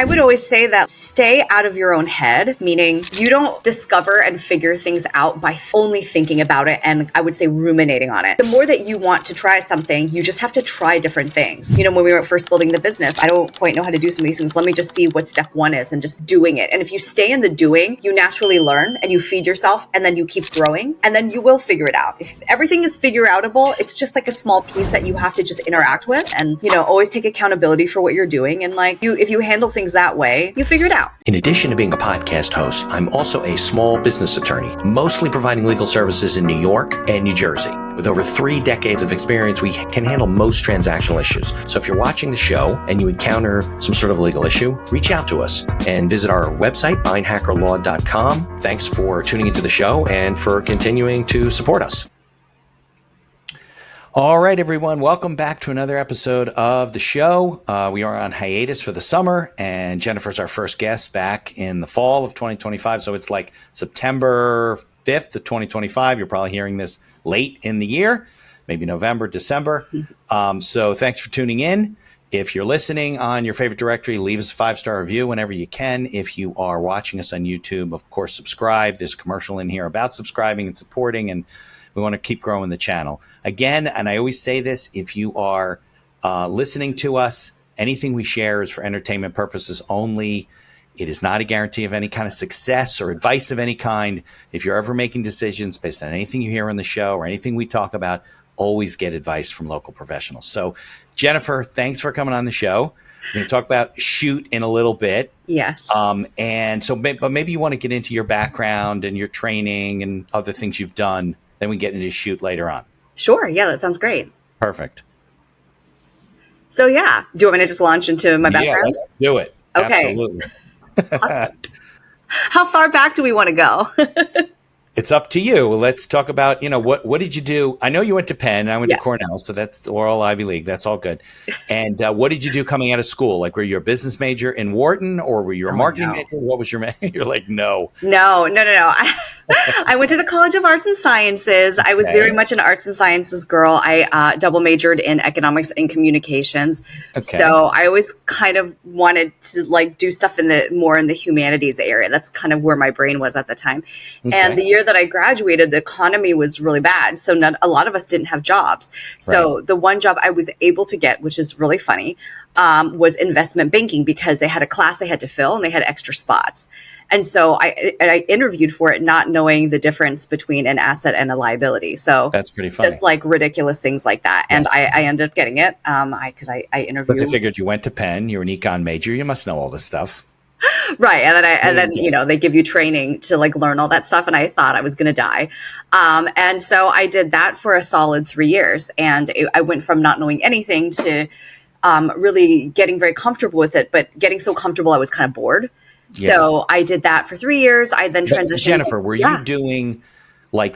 I would always say that stay out of your own head, meaning you don't discover and figure things out by only thinking about it and I would say ruminating on it. The more that you want to try something, you just have to try different things. When we were first building the business, I don't quite know how to do some of these things. Let me just see what step one is and just doing it. And if you stay in the doing, you naturally learn and you feed yourself and then you keep growing and then you will figure it out. If everything is figure outable, it's just like a small piece that you have to just interact with and, always take accountability for what you're doing. And if you handle things that way, you figure it out. In addition to being a podcast host, I'm also a small business attorney, mostly providing legal services in New York and New Jersey. With over 3 decades of experience, we can handle most transactional issues. So if you're watching the show and you encounter some sort of legal issue, reach out to us and visit our website, beinhakerlaw.com. Thanks for tuning into the show and for continuing to support us. All right, everyone. Welcome back to another episode of the show. We are on hiatus for the summer, and Jennifer's our first guest back in the fall of 2025. So it's like September 5th of 2025. You're probably hearing this late in the year, maybe November, December. So thanks for tuning in. If you're listening on your favorite directory, leave us a 5-star review whenever you can. If you are watching us on YouTube, of course, subscribe. There's a commercial in here about subscribing and supporting, and we want to keep growing the channel. Again, and I always say this, if you are listening to us, anything we share is for entertainment purposes only. It is not a guarantee of any kind of success or advice of any kind. If you're ever making decisions based on anything you hear on the show or anything we talk about, always get advice from local professionals. So, Jennifer, thanks for coming on the show. We're going to talk about Shoot in a little bit. Yes. But maybe you want to get into your background and your training and other things you've done. Then we get into Shoot later on. Sure. Yeah, that sounds great. Perfect. So yeah, do you want me to just launch into my background? Yeah, let's do it. Okay. Absolutely. Awesome. How far back do we want to go? It's up to you. Let's talk about, what did you do? I know you went to Penn and I went to Cornell, so that's all Ivy League. That's all good. And what did you do coming out of school? Like, were you a business major in Wharton or were you a marketing major? What was your major? You're like, no. No. I went to the College of Arts and Sciences. I was very much an arts and sciences girl. I double majored in economics and communications. Okay. So I always kind of wanted to do stuff more in the humanities area. That's kind of where my brain was at the time. Okay. And the year that I graduated, the economy was really bad. So a lot of us didn't have jobs. So the one job I was able to get, which is really funny, was investment banking because they had a class they had to fill and they had extra spots. And so I interviewed for it, not knowing the difference between an asset and a liability. So that's pretty funny. Just ridiculous things like that. And I ended up getting it because I interviewed. But they figured you went to Penn, you're an econ major, you must know all this stuff. Right. And then they give you training to learn all that stuff. And I thought I was going to die. And so I did that for a solid 3 years. And I went from not knowing anything to really getting very comfortable with it. But getting so comfortable, I was kind of bored. Yeah. So I did that for 3 years. I then transitioned. Jennifer, were you doing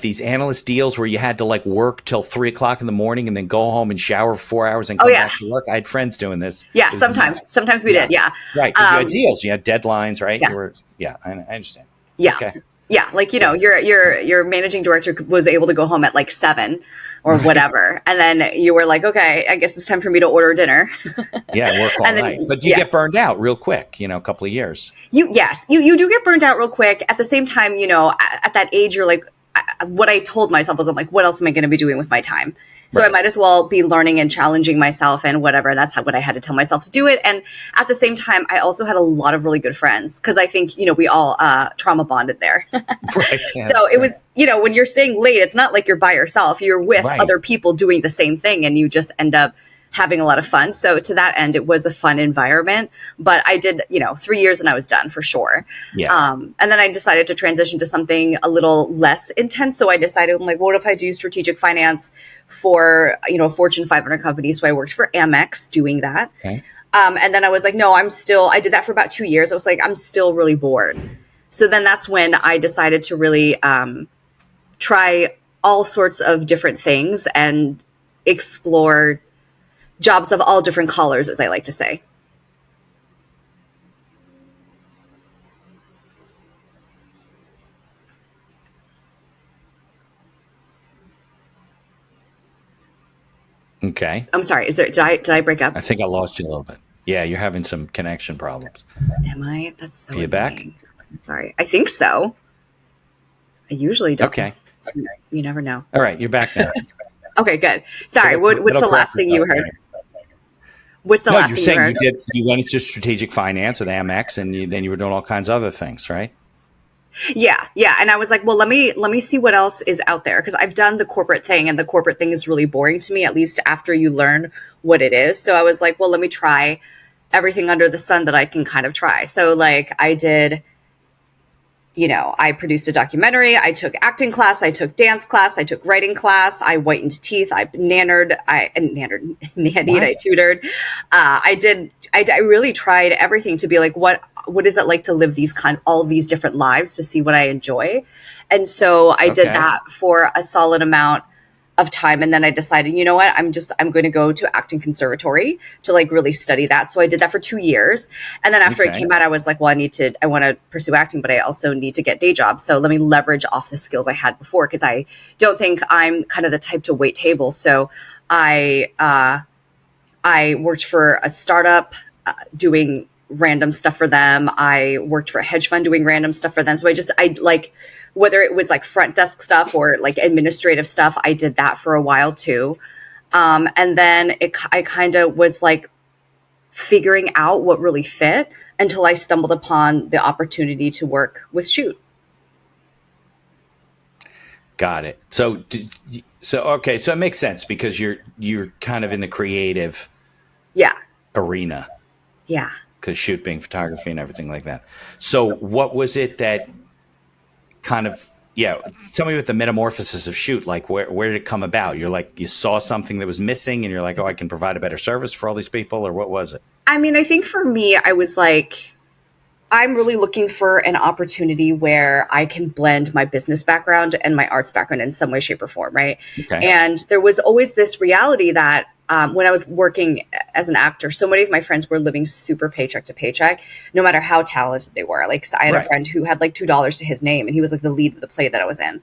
these analyst deals where you had to work till 3:00 in the morning and then go home and shower for 4 hours and come back to work? I had friends doing this. Yeah, sometimes we did. Yeah, right. Because you had deals, you had deadlines, right? Yeah, I understand. Yeah. Okay. Yeah, your managing director was able to go home at 7 or whatever, and then you were like, okay, I guess it's time for me to order dinner. Yeah, work all night. But you get burned out real quick, a couple of years. You do get burned out real quick. At the same time, at that age, you're like, what I told myself was, I'm like, what else am I going to be doing with my time? So I might as well be learning and challenging myself and whatever. That's what I had to tell myself to do it. And at the same time, I also had a lot of really good friends because I think, we all trauma bonded there. Right. Yeah, so it was, when you're staying late, it's not like you're by yourself. You're with other people doing the same thing and you just end up having a lot of fun. So to that end, it was a fun environment, but I did, 3 years and I was done for sure. Yeah. And then I decided to transition to something a little less intense. So I decided, what if I do strategic finance for, a Fortune 500 company? So I worked for Amex doing that. Okay. And then I was like, no, I did that for about 2 years. I was like, I'm still really bored. So then that's when I decided to really try all sorts of different things and explore jobs of all different colors, as I like to say. Okay. I'm sorry. Did I break up? I think I lost you a little bit. Yeah, you're having some connection problems. Am I? That's so Are you annoying. back? I'm sorry. I think so. I usually don't. Okay. So you never know. All right, you're back now. Okay, good. Sorry. What's It'll the correct last thing you itself heard? later. What's the No, last you're thing you saying heard? you went into strategic finance with Amex, and then you were doing all kinds of other things, right? Yeah, yeah. And I was like, well, let me see what else is out there, because I've done the corporate thing, and the corporate thing is really boring to me, at least after you learn what it is. So I was like, well, let me try everything under the sun that I can kind of try. So like I did, I produced a documentary, I took acting class, I took dance class, I took writing class, I whitened teeth, I nannied, nannied, I tutored. I really tried everything to be like, what is it like to live all these different lives, to see what I enjoy. And so I did Okay. that for a solid amount of time. And then I decided, you know what, I'm going to go to acting conservatory to like really study that. So I did that for 2 years. And then after I Okay. came out, I was like, well, I want to pursue acting, but I also need to get day jobs. So let me leverage off the skills I had before, because I don't think I'm kind of the type to wait tables. So I worked for a startup doing random stuff for them. I worked for a hedge fund doing random stuff for them. So I like, whether it was like front desk stuff or like administrative stuff, I did that for a while too. And then I kind of was like figuring out what really fit until I stumbled upon the opportunity to work with Shoot. Got it. So okay, so it makes sense because you're kind of in the creative Yeah. arena, Yeah. because Shoot being photography and everything like that. So what was it that kind of, tell me what the metamorphosis of Shoot, like where did it come about? You're like, you saw something that was missing and you're like, oh, I can provide a better service for all these people, or what was it? I mean, I think for me, I was like, I'm really looking for an opportunity where I can blend my business background and my arts background in some way, shape, or form, right? Okay. And there was always this reality that when I was working as an actor, so many of my friends were living super paycheck to paycheck, no matter how talented they were. Like, so I had a Right. friend who had like $2 to his name, and he was like the lead of the play that I was in.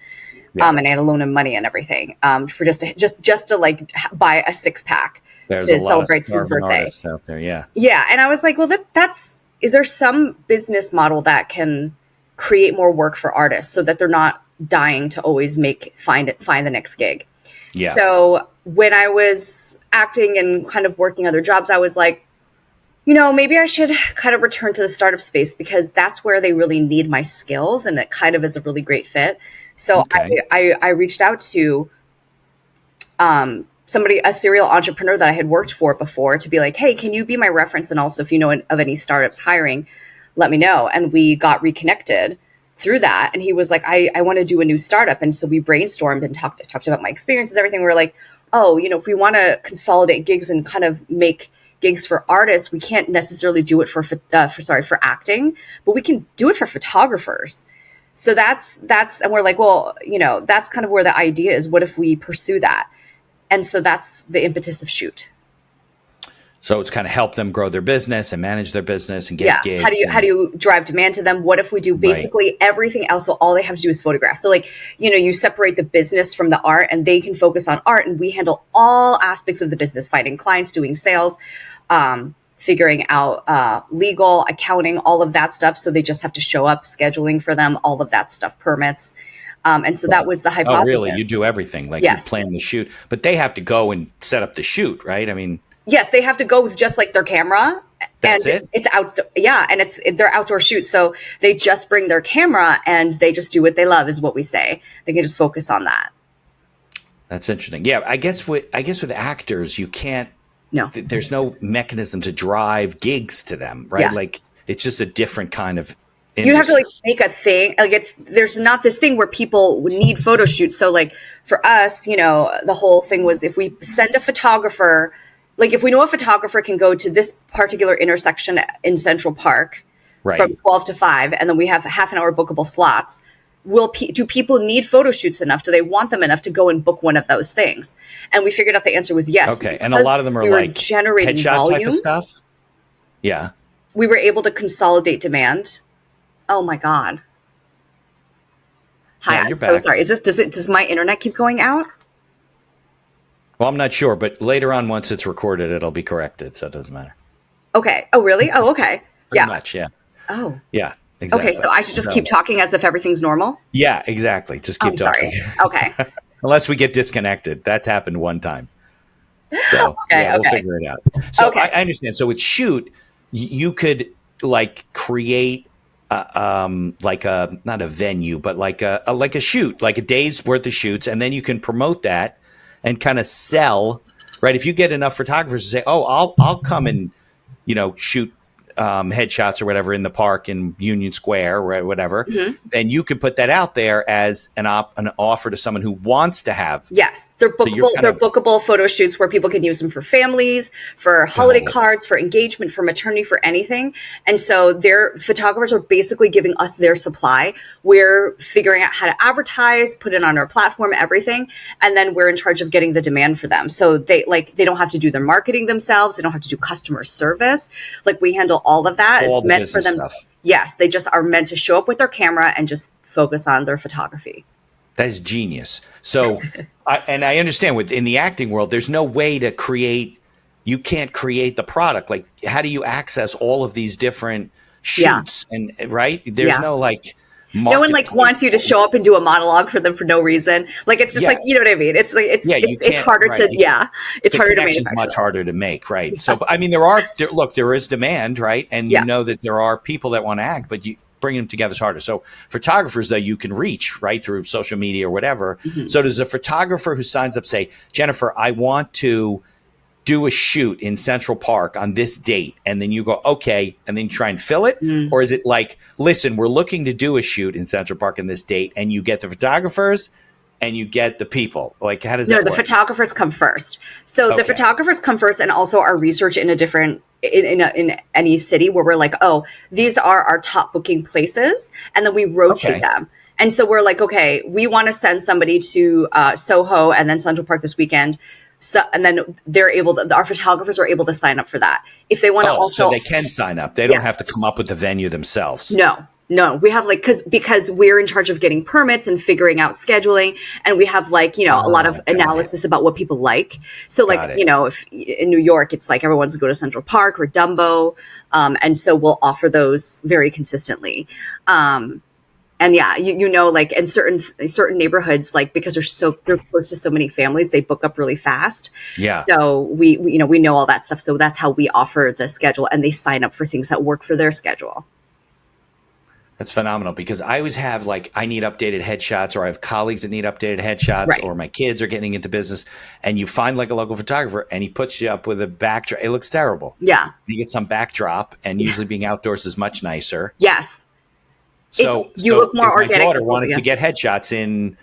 Yeah. And I had to loan him money and everything for just to like buy a 6-pack There's to a lot celebrate of his starving birthday. artists out there. Yeah. Yeah. And I was like, well, is there some business model that can create more work for artists so that they're not dying to always find the next gig? Yeah. So when I was acting and kind of working other jobs, I was like, maybe I should kind of return to the startup space, because that's where they really need my skills, and it kind of is a really great fit. So Okay. I reached out to a serial entrepreneur that I had worked for before, to be like, hey, can you be my reference? And also, if you know of any startups hiring, let me know. And we got reconnected through that. And he was like, I want to do a new startup. And so we brainstormed and talked about my experiences, everything. We were like, oh, if we want to consolidate gigs and kind of make gigs for artists, we can't necessarily do it for acting, but we can do it for photographers. So that's, and we're like, well, that's kind of where the idea is. What if we pursue that? And so that's the impetus of Shoot. So it's kind of help them grow their business and manage their business and get gigs. How do you drive demand to them? What if we do basically everything else? So all they have to do is photograph. So like, you separate the business from the art, and they can focus on art, and we handle all aspects of the business, finding clients, doing sales, figuring out legal, accounting, all of that stuff. So they just have to show up, scheduling for them, all of that stuff, permits. And so that was the hypothesis. Oh, really? You do everything. Like, yes. You plan the shoot, but they have to go and set up the shoot, right? I mean, yes, they have to go with just like their camera. That's and it? It's out. Yeah. And they're outdoor shoots. So they just bring their camera and they just do what they love, is what we say. They can just focus on that. That's interesting. Yeah. I guess with actors, you can't, there's no mechanism to drive gigs to them, right? Yeah. Like, it's just a different kind of industry. You'd have to like make a thing. Like, there's not this thing where people would need photo shoots. So like for us, the whole thing was, if we send a photographer, like if we know a photographer can go to this particular intersection in Central Park from 12 to 5, and then we have half an hour bookable slots, do people need photo shoots enough? Do they want them enough to go and book one of those things? And we figured out the answer was yes. Okay. And a lot of them are like generating headshot volume type of stuff. Yeah. We were able to consolidate demand. Oh my God. Hi, I'm so sorry. Does my internet keep going out? Well, I'm not sure, but later on, once it's recorded, it'll be corrected, so it doesn't matter. Okay. Oh, really? Oh, okay. Pretty Yeah. much. Yeah. Oh, Yeah. okay. Exactly. So I should just keep So, talking as if everything's normal. yeah, exactly. Just Oh, keep I'm talking. sorry. Okay. Unless we get disconnected. That's happened one time. So Okay. yeah, we'll Okay. figure it out. So Okay. I understand. So with Shoot, you could like create like a not a venue, but like a shoot, like a day's worth of shoots, and then you can promote that and kind of sell. Right, if you get enough photographers to say, "Oh, I'll come and shoot headshots or whatever in the park in Union Square or whatever," Mhm. then you could put that out there as an offer to someone who wants to have. Yes, they're So you're bookable. kind They're of bookable photo shoots where people can use them for families, for got holiday it. cards, for engagement, for maternity, for anything. And so their photographers are basically giving us their supply. We're figuring out how to advertise, put it on our platform, everything, and then we're in charge of getting the demand for them. So they don't have to do their marketing themselves. They don't have to do customer service. Like we handle all of that. All It's the meant for business them. stuff. Yes, they just are meant to show up with their camera and just focus on their photography. That is genius. So, I understand within the acting world, there's no way to create. You can't create the product. Like, how do you access all of these different Yeah. shoots? And right, there's Yeah. no like No one like marketplace. wants you to show up and do a monologue for them for no reason. Like it's just Yeah, like, you know what I mean? It's like yeah. You it's can't. harder Right. to it's The harder to connection's manufacture much that. harder to make, right? So, but I mean, there is demand, right? And you Yeah. know that there are people that want to act, but you bringing them together is harder. So, photographers, though, you can reach right through social media or whatever. Mhm. So, does a photographer who signs up say, Jennifer, I want to do a shoot in Central Park on this date, and then you go, okay, and then you try and fill it? Mm. Or is it like, listen, we're looking to do a shoot in Central Park on this date, and you get the photographers and you get the people? Like, how does No, that the work? photographers come first. So the Okay. photographers come first, and also our research in a different in any city where we're like, oh, these are our top booking places, and then we rotate Okay. them. And so we're like, okay, we want to send somebody to Soho and then Central Park this weekend. So, and then our photographers are able to sign up for that. If they want to Oh, so also, they can sign up. They don't yes, have to come up with the venue themselves. no, we have like, because we're in charge of getting permits and figuring out scheduling, and we have like, a lot of Got it. analysis about what people like. So like, Got it. if in New York, it's like everyone wants to go to Central Park or Dumbo. And so we'll offer those very consistently. And yeah, like in certain neighborhoods, like because they're close to so many families, they book up really fast. Yeah. So we know all that stuff. So that's how we offer the schedule, and they sign up for things that work for their schedule. That's phenomenal, because I always have like, I need updated headshots, or I have colleagues that need updated headshots, Right. or my kids are getting into business, and you find like a local photographer and he puts you up with a backdrop. It looks terrible. Yeah. You get some backdrop, and usually being outdoors is much nicer. Yes. So You look more if my organic. daughter wanted to get headshots in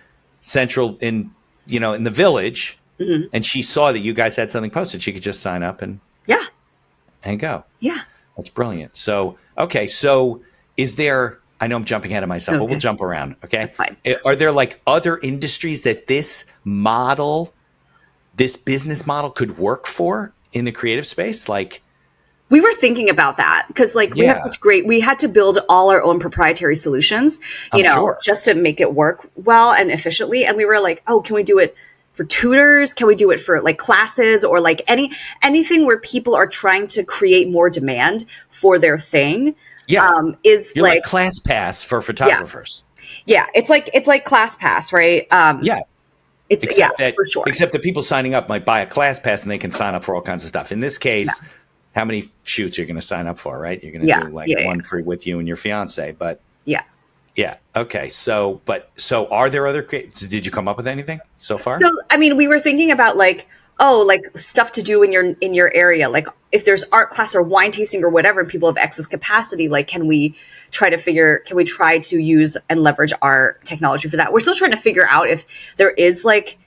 in the village, Mhm. and she saw that you guys had something posted, she could just sign up and Yeah. go. Yeah. That's brilliant. So, okay. So is there, I know I'm jumping ahead of myself, but Okay. we'll jump around. Okay. That's fine. Are there like other industries that this business model could work for in the creative space? Like, We were thinking about that because like we have Yeah. we had to build all our own proprietary solutions, I'm sure. just to make it work well and efficiently. And we were like, oh, can we do it for tutors? Can we do it for like classes, or like anything where people are trying to create more demand for their thing? Yeah. Is You're like ClassPass for photographers. yeah, it's like ClassPass, right? Yeah. It's Except that, for sure. except that people signing up might buy a ClassPass and they can sign up for all kinds of stuff. In this case, how many shoots you're going to sign up for, right? You're going to do like one for with you and your fiance, but yeah. yeah. Okay. So are there other did you come up with anything so far? So, I mean, we were thinking about like stuff to do in your area. Like if there's art class or wine tasting or whatever, and people have excess capacity, like, can we try to use and leverage our technology for that? We're still trying to figure out if there is like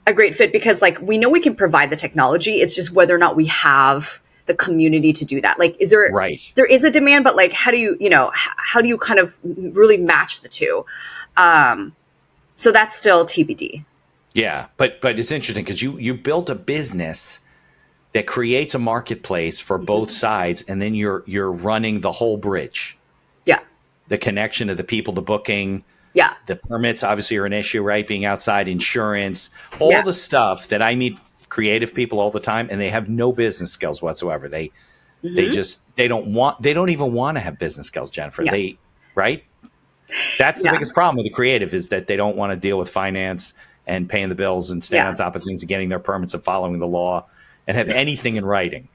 a great fit, because like we know we can provide the technology. It's just whether or not we have the community to do that. Like, is there, right. There is a demand, but like, how do you kind of really match the two? So that's still TBD. Yeah. But it's interesting because you built a business that creates a marketplace for both sides, and then you're running the whole bridge. Yeah. The connection of the people, the booking. Yeah. The permits obviously are an issue, right? Being outside, insurance, all the stuff that I meet creative people all the time, and they have no business skills whatsoever. They They don't even want to have business skills, Jennifer. Yeah. Right? That's the Yeah. biggest problem with the creative, is that they don't want to deal with finance and paying the bills and staying on top of things and getting their permits and following the law and have anything in writing.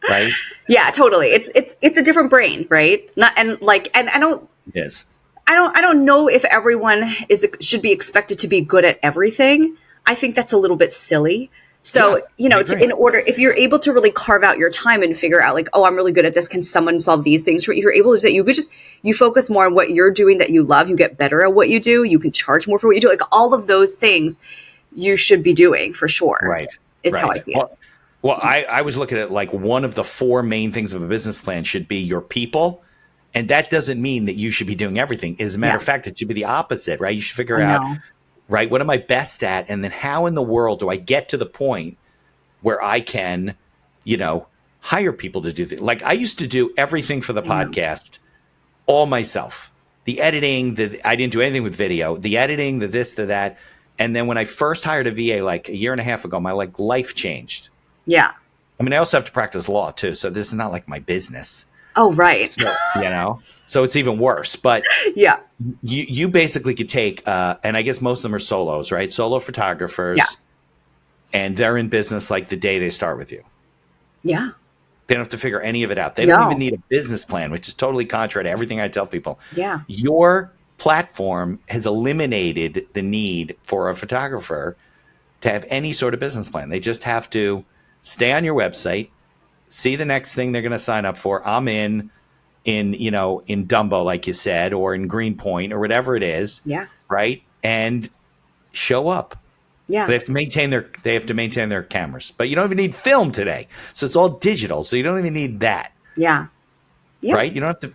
Right? Yeah, totally. It's a different brain, right? And I don't. It is. I don't know if everyone should be expected to be good at everything. I think that's a little bit silly. So, if you're able to really carve out your time and figure out like, oh, I'm really good at this. Can someone solve these things for me? If you're able to do that, you focus more on what you're doing that you love. You get better at what you do. You can charge more for what you do. Like all of those things you should be doing for sure. Right. Is how I see it. Well, I was looking at like one of the 4 main things of a business plan should be your people. And that doesn't mean that you should be doing everything. As a matter of fact, it should be the opposite, right? You should figure out, right, what am I best at? And then how in the world do I get to the point where I can, hire people to do things? Like I used to do everything for the podcast all myself. The editing, I didn't do anything with video, the editing, the this, the that. And then when I first hired a VA like a year and a half ago, my life changed. Yeah. I mean, I also have to practice law too. So this is not like my business. Oh, right. So, so it's even worse. But yeah, you basically could take, and I guess most of them are solos, right? Solo photographers. Yeah. And they're in business like the day they start with you. Yeah. They don't have to figure any of it out. They don't even need a business plan, which is totally contrary to everything I tell people. Yeah. Your platform has eliminated the need for a photographer to have any sort of business plan. They just have to stay on your website, see the next thing they're going to sign up for. I'm in Dumbo, like you said, or in Greenpoint or whatever it is. Yeah. Right. And show up. Yeah. They have to maintain their cameras, but you don't even need film today. So it's all digital. So you don't even need that. Yeah. Yep. Right. You don't have to,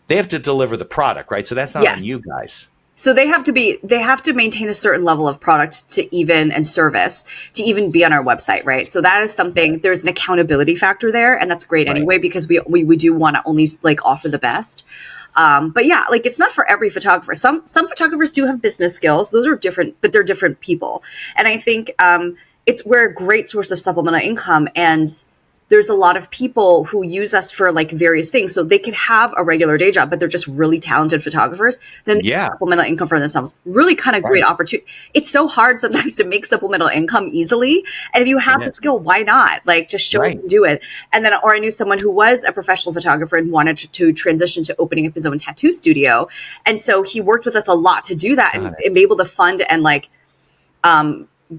they have to deliver the product. Right. So that's not on you guys. So they have to maintain a certain level of product and service to even be on our website, right? So that is something, there's an accountability factor there, and that's great anyway, because we do want to only offer the best. But yeah, it's not for every photographer. Some photographers do have business skills. Those are different, but they're different people. And I think we're a great source of supplemental income, and there's a lot of people who use us for various things. So they could have a regular day job, but they're just really talented photographers. Then they have supplemental income for themselves. Really kind of great opportunity. It's so hard sometimes to make supplemental income easily. And if you have the skill, why not? Just show up and do it. And then, or I knew someone who was a professional photographer and wanted to transition to opening up his own tattoo studio. And so he worked with us a lot to do that and be able to fund and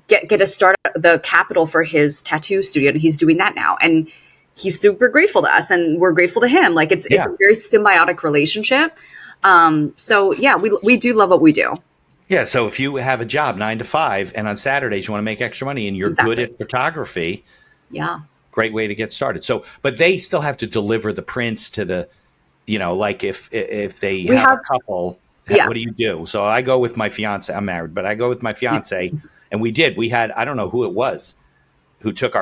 get a start the capital for his tattoo studio, and he's doing that now, and he's super grateful to us, and we're grateful to him. It's a very symbiotic relationship. So yeah, we do love what we do. Yeah. So if you have a job 9 to 5, and on Saturdays you want to make extra money, and you're good at photography, great way to get started. So, but they still have to deliver the prints to the, if they have a couple. What do you do? So I go with my fiance. I'm married, but I go with my fiance. And we had, I don't know who it was, who took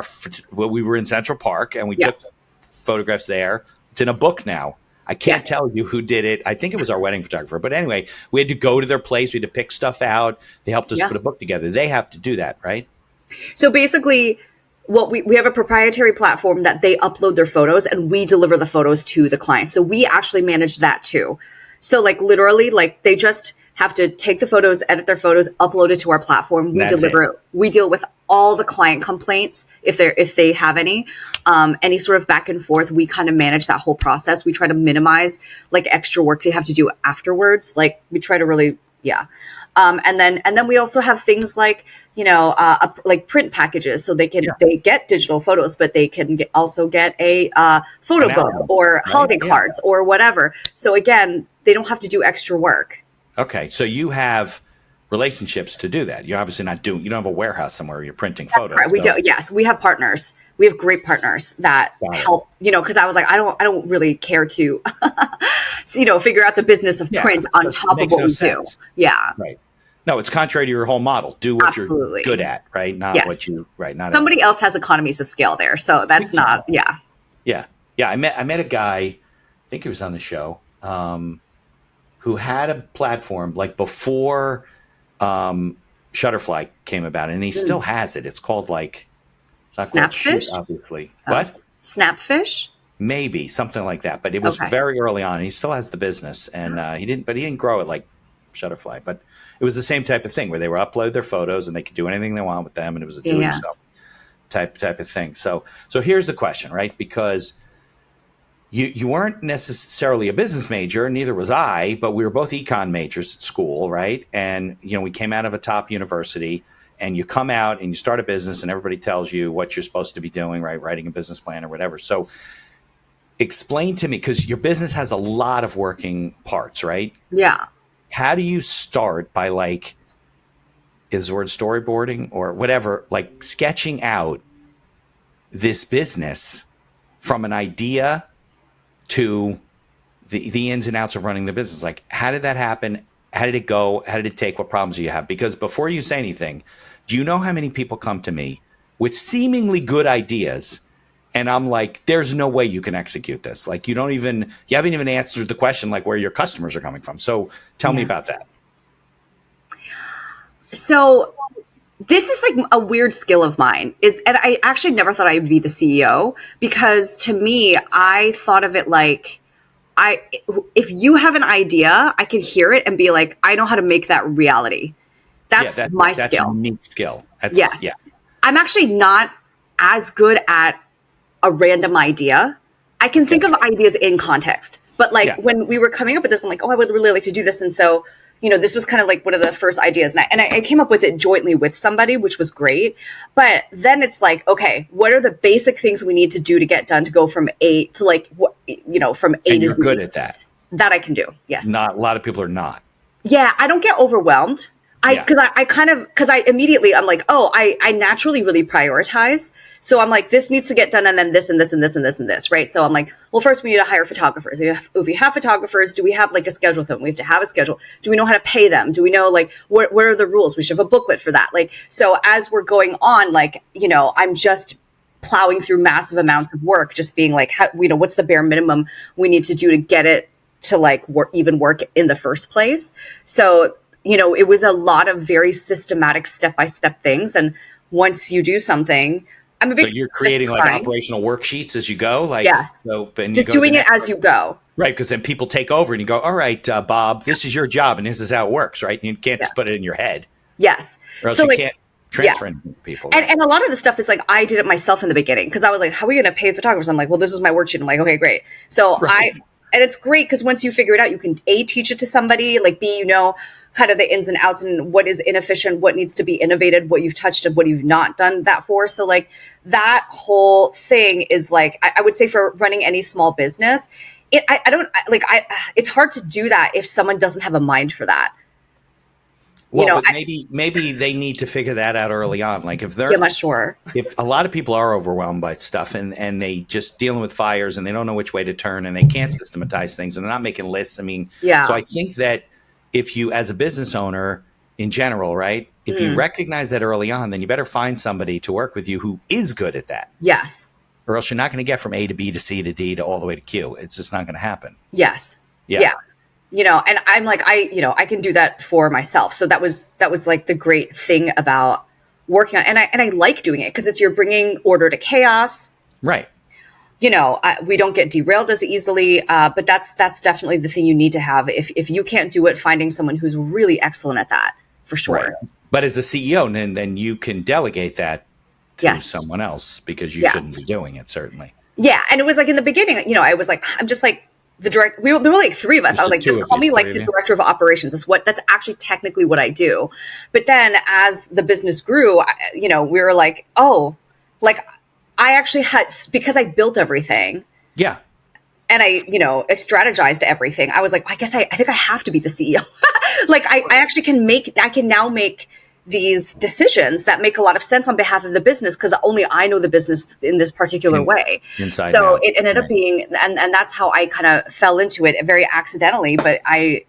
we were in Central Park, and we took photographs there. It's in a book now. I can't tell you who did it. I think it was our wedding photographer. But anyway, we had to go to their place. We had to pick stuff out. They helped us put a book together. They have to do that, right? So basically, we have a proprietary platform that they upload their photos, and we deliver the photos to the client. So we actually manage that too. So literally, they just have to take the photos, edit their photos, upload it to our platform. We deliver it. We deal with all the client complaints if they have any sort of back and forth. We kind of manage that whole process. We try to minimize extra work they have to do afterwards. We try to really, and then we also have things like print packages, so they get digital photos, but they can also get a photo book or holiday cards or whatever. So again, they don't have to do extra work. Okay, so you have relationships to do that. You're obviously you don't have a warehouse somewhere where you're printing photos. Right. We do. Yes, we have partners. We have great partners that help. Because I was I don't really care to, figure out the business of print on top of what we do. Yeah. Right. No, it's contrary to your whole model. Do what you're good at, right? Not what you Not somebody else has economies of scale there, so that's not. Yeah. Yeah. I met a guy. I think he was on the show. Who had a platform before Shutterfly came about, and he still has it. It's called Snapfish, obviously. What? Snapfish? Maybe something like that, but it was Okay. very early on. He still has the business, and he didn't grow it like Shutterfly, but it was the same type of thing where they would upload their photos and they could do anything they want with them, and it was a Yeah. do-it-yourself type of thing. So here's the question, right? Because you weren't necessarily a business major, neither was I, but we were both econ majors at school, right? And we came out of a top university, and you come out and you start a business, and everybody tells you what you're supposed to be doing, right? Writing a business plan or whatever. So explain to me, because your business has a lot of working parts, right? Yeah. How do you start by is the word storyboarding or whatever, like sketching out this business from an idea to the ins and outs of running the business? Like, how did that happen? How did it go? How did it take? What problems do you have? Because before you say anything, do you know how many people come to me with seemingly good ideas, and I'm like, there's no way you can execute this. Like, you haven't even answered the question, like, where your customers are coming from. So tell me about that. So this is like a weird skill of mine, and I actually never thought I would be the CEO, because to me, I thought of it like, if you have an idea, I can hear it and be like, I know how to make that reality. That's my skill. That's a unique skill. Yes. Yeah. I'm actually not as good at a random idea. I can think of ideas in context, but when we were coming up with this, I'm like, oh, I would really like to do this. And so, this was kind of like one of the first ideas. And I came up with it jointly with somebody, which was great. But then it's like, okay, what are the basic things we need to do to get done to go from A to from A to Z? You're good at that. That I can do. Yes. Not a lot of people are not. Yeah. I don't get overwhelmed. Because I immediately, I'm like, oh, I naturally really prioritize. So I'm like, this needs to get done, and then this and this and this and this and this, right? So I'm like, well, first we need to hire photographers. If we have photographers, do we have like a schedule with them? We have to have a schedule. Do we know how to pay them? Do we know what are the rules? We should have a booklet for that. So as we're going on, I'm just plowing through massive amounts of work, just being like, what's the bare minimum we need to do to get it to even work in the first place? So it was a lot of very systematic step-by-step things. And once you do something, I'm a big... So you're creating operational worksheets as you go? Yes. Just doing it as you go. Right, because then people take over and you go, all right, Bob, this is your job and this is how it works, right? And you can't just put it in your head. Yes. Or else you can't transfer it to people. Right? And a lot of the stuff is I did it myself in the beginning, because I was like, how are we going to pay photographers? I'm like, well, this is my worksheet. I'm like, okay, great. So and it's great because once you figure it out, you can A, teach it to somebody, B, kind of the ins and outs and what is inefficient, what needs to be innovated, what you've touched and what you've not done that for. So that whole thing is I would say for running any small business, it's hard to do that if someone doesn't have a mind for that. Well, but maybe they need to figure that out early on. If they're if a lot of people are overwhelmed by stuff and they just dealing with fires and they don't know which way to turn and they can't systematize things and they're not making lists. So I think that if you, as a business owner in general, right, if you recognize that early on, then you better find somebody to work with you who is good at that. Yes. Or else you're not going to get from A to B to C to D to all the way to Q. It's just not going to happen. Yes. Yeah. And I'm like, I can do that for myself. So that was the great thing about working on, and I like doing it because you're bringing order to chaos. Right. We don't get derailed as easily, but that's definitely the thing you need to have. If you can't do it, finding someone who's really excellent at that, for sure. Right. But as a CEO, then you can delegate that to someone else, because you shouldn't be doing it, certainly. Yeah. And it was in the beginning, I was like, I'm just the director. There were 3 of us. I was like, just call me the director of operations. That's actually technically what I do. But then as the business grew, we were like, oh, I actually had, because I built everything. Yeah. And I strategized everything. I was like, I think I have to be the CEO. I actually can now make these decisions that make a lot of sense on behalf of the business, because only I know the business in this particular way. Inside so out. It ended up being, and that's how I kind of fell into it very accidentally. But they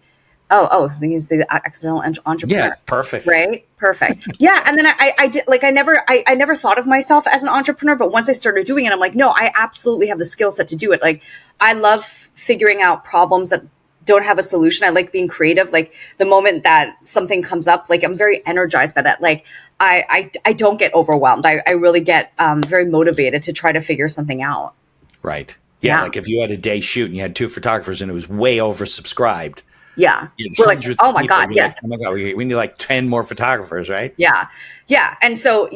use the accidental entrepreneur. Yeah, perfect. Right? Perfect. Yeah. And then I did, I never thought of myself as an entrepreneur, but once I started doing it, I'm like, no, I absolutely have the skill set to do it. I love figuring out problems that don't have a solution. I like being creative. The moment that something comes up, I'm very energized by that. I don't get overwhelmed. I really get very motivated to try to figure something out. Right. Yeah, like if you had a day shoot and you had 2 photographers and it was way oversubscribed, Yeah. you had We're like, hundreds oh of my people, God, you'd be yes. like, oh my God, we need like 10 more photographers, right? Yeah. Yeah. And so,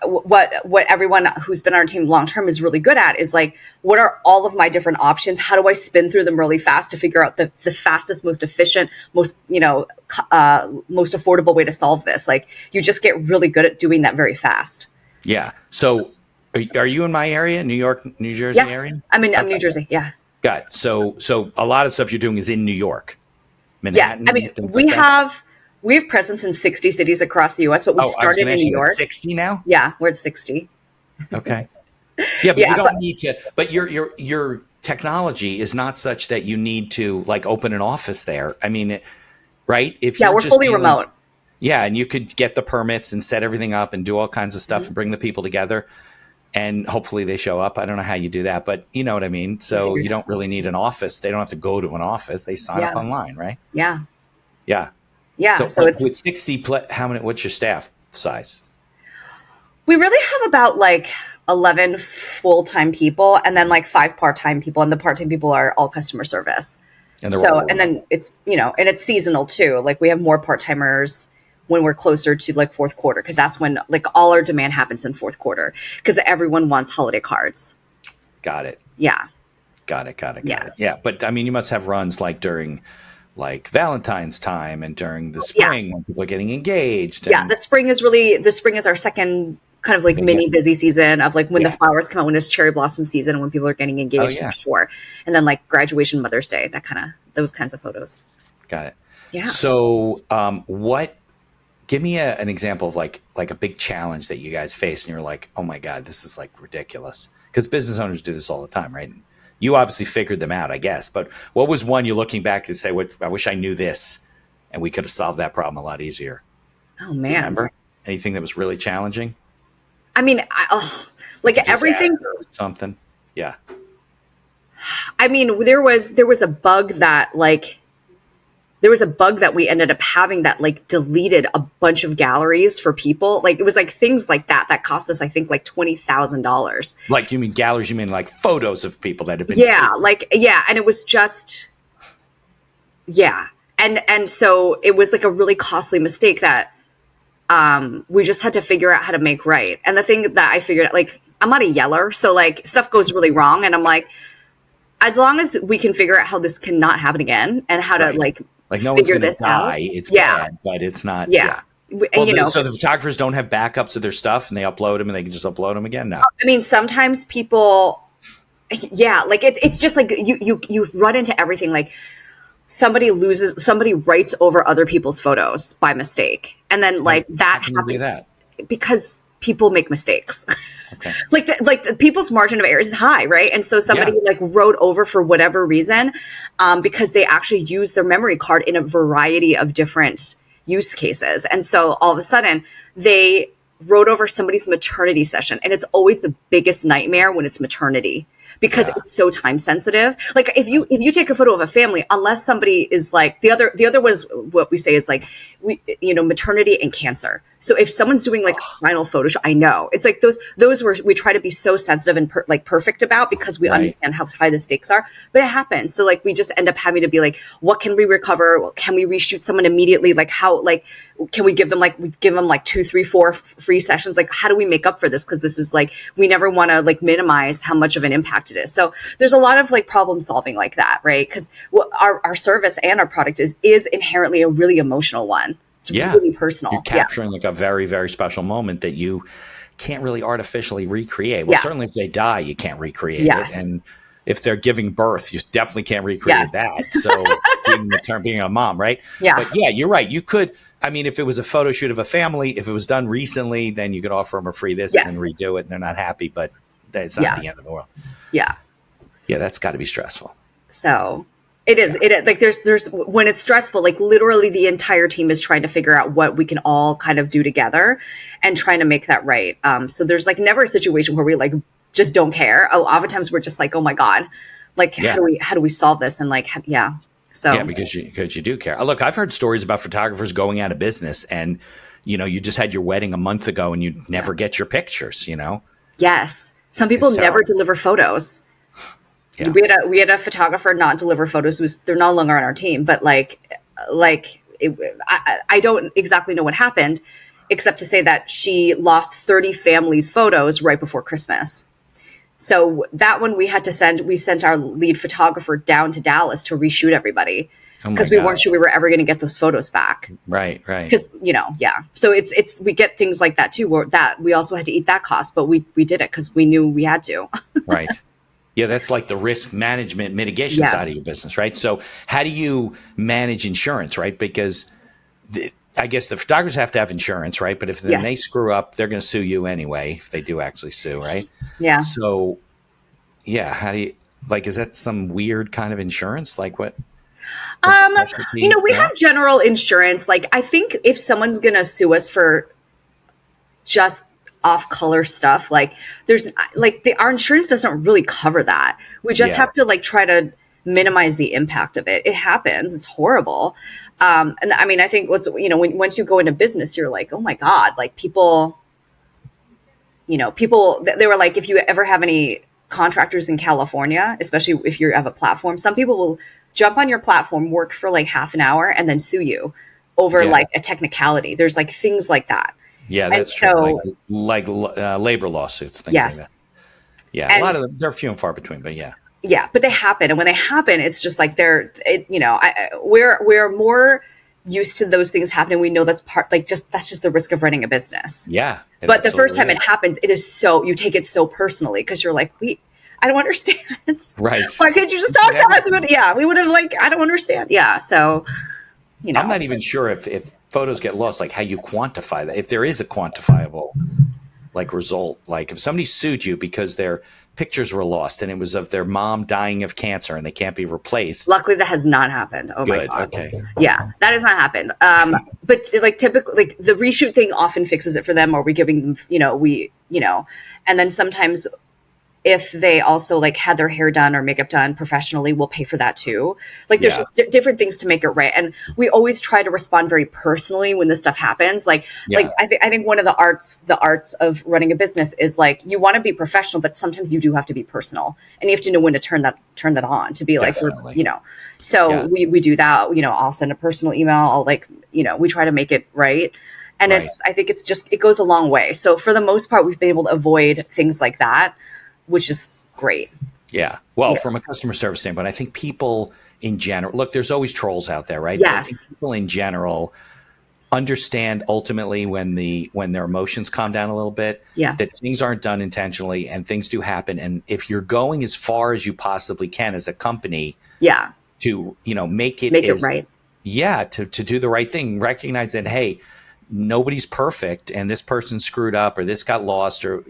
what everyone who's been on our team long term is really good at is like, what are all of my different options? How do I spin through them really fast to figure out the fastest, most efficient, most affordable way to solve this? Like, you just get really good at doing that very fast. Yeah. So are you in my area, New York, New Jersey Yeah. area? I'm Okay. New Jersey. Yeah. Got it. So a lot of stuff you're doing is in New York, Yes. Manhattan, I mean, things like that? we have presence in 60 cities across the US, but we Oh, I was started going to in ask New you, it's York. 60 now? Yeah. We're at 60. Okay. Yeah, but you Yeah. don't need to. But your technology is not such that you need to like open an office there. I mean, right? If Yeah. you're We're just fully remote. yeah, and you could get the permits and set everything up and do all kinds of stuff and bring the people together, and hopefully they show up. I don't know how you do that, but you know what I mean. So you don't really need an office. They don't have to go to an office. They sign up Yeah. online, right? Yeah. Yeah. Yeah. So, So but with it's, 60, how many? What's your staff size? we really have about like 11 full-time people and then like 5 part-time people. And the part-time people are all customer service. And they're So, all and then it's, and it's seasonal too. Like we have more part-timers when we're closer to like fourth quarter, because that's when like all our demand happens in fourth quarter because everyone wants holiday cards. Got it. Yeah. Got it. Yeah. Yeah. But I mean, you must have runs like during like Valentine's time and during the spring when people are getting engaged. Yeah. The spring is our second kind of like mini busy season of like when the flowers come out, when it's cherry blossom season and when people are getting engaged for sure. And then like graduation, Mother's Day, those kinds of photos. Got it. Yeah. So give me an example of like a big challenge that you guys face and you're like, oh my God, this is like ridiculous. Because business owners do this all the time, right? You obviously figured them out, I guess. But what was one you're looking back to say, I wish I knew this and we could have solved that problem a lot easier? Oh, man. Remember anything that was really challenging? I mean, like everything. Something. Yeah. I mean, there was a bug that we ended up having that like deleted a bunch of galleries for people. Like it was like things like that cost us, I think, like $20,000. Like you mean galleries? You mean like photos of people that have been taken. And it was just and so it was like a really costly mistake that we just had to figure out how to make right. And the thing that I figured out, like I'm not a yeller, so like stuff goes really wrong, and I'm like, as long as we can figure out how this cannot happen again and how to like no one's figure going to this die. out. It's bad, but it's not. Yeah. Well, so the photographers don't have backups of their stuff and they upload them and they can just upload them again now. I mean, sometimes people, like it's just like you run into everything. Like somebody writes over other people's photos by mistake. And then like that happens because people make mistakes. Okay. like the people's margin of error is high, right? And so somebody like wrote over for whatever reason, because they actually use their memory card in a variety of different use cases. And so all of a sudden they wrote over somebody's maternity session. And it's always the biggest nightmare when it's maternity, because it's so time sensitive. Like if you take a photo of a family, unless somebody is like the other was what we say is like maternity and cancer. So if someone's doing like final photo shoot, I know it's like those were, we try to be so sensitive and perfect about, because we understand how high the stakes are, but it happens. So like we just end up having to be like, what can we recover? Can we reshoot someone immediately? Like how, like, can we give them like 2, 3, 4 free sessions? Like, how do we make up for this? Cause this is like, we never want to like minimize how much of an impact it is. So there's a lot of like problem solving like that, right? Cause our service and our product is inherently a really emotional one. It's really personal. You're capturing like a very, very special moment that you can't really artificially recreate. Well, certainly if they die, you can't recreate it. And if they're giving birth, you definitely can't recreate that. So being a mom, right? Yeah. But yeah, you're right. You could, I mean, if it was a photo shoot of a family, if it was done recently, then you could offer them a free this and then redo it and they're not happy, but it's not the end of the world. Yeah. Yeah, that's got to be stressful. So it is. Like there's when it's stressful, like literally the entire team is trying to figure out what we can all kind of do together and trying to make that right. So there's like never a situation where we like just don't care. Oftentimes we're just like, oh my God, like how do we solve this? And like, So because you do care. Look, I've heard stories about photographers going out of business and, you just had your wedding a month ago and you never get your pictures, Yes. Some people never deliver photos. Yeah. We had a photographer not deliver photos. They're no longer on our team, but I don't exactly know what happened, except to say that she lost 30 families' photos right before Christmas. So that one we sent our lead photographer down to Dallas to reshoot everybody because we weren't sure we were ever going to get those photos back. Right. Because, yeah. So we get things like that too, that we also had to eat that cost, but we did it because we knew we had to. Right. Yeah, that's like the risk management mitigation side of your business, right? So how do you manage insurance, right? Because I guess the photographers have to have insurance, right? But if they screw up, they're going to sue you anyway, if they do actually sue, right? Yeah. So, yeah, how do you, is that some weird kind of insurance? Like what? We have general insurance. Like, I think if someone's going to sue us for just off-color stuff, our insurance doesn't really cover that. We just have to try to minimize the impact of it. It happens. It's horrible. And I mean, I think once you go into business, you're like, oh my God, people, they were like, if you ever have any contractors in California, especially if you have a platform, some people will jump on your platform, work for half an hour and then sue you over a technicality. There's things like that. Yeah, that's true. Labor lawsuits, things like that. Yeah, a lot of them, they're few and far between, but yeah. Yeah, but they happen, and when they happen, it's just we're more used to those things happening. We know that's just the risk of running a business. Yeah, but the first time it happens, it is you take it so personally because you're like, I don't understand. Right? Why couldn't you just talk to us? Yeah, we would have I don't understand. Yeah, so I'm not even sure if photos get lost, how you quantify that. If there is a quantifiable result, if somebody sued you because their pictures were lost and it was of their mom dying of cancer and they can't be replaced. Luckily that has not happened. Oh Good. My God. Okay. Yeah, that has not happened. But typically the reshoot thing often fixes it for them, or we giving them, and then sometimes if they also had their hair done or makeup done professionally, we'll pay for that too. There's different things to make it right. And we always try to respond very personally when this stuff happens. I think one of the arts of running a business is you want to be professional, but sometimes you do have to be personal, and you have to know when to turn that on to be So we do that. I'll send a personal email. We try to make it right. And I think it goes a long way. So for the most part, we've been able to avoid things like that, which is great. Yeah. Well, from a customer service standpoint, I think people in general, look, there's always trolls out there, right? Yes. I think people in general understand ultimately when their emotions calm down a little bit, that things aren't done intentionally and things do happen. And if you're going as far as you possibly can as a company, to, make it right. Yeah. To do the right thing, recognize that, hey, nobody's perfect and this person screwed up or this got lost or,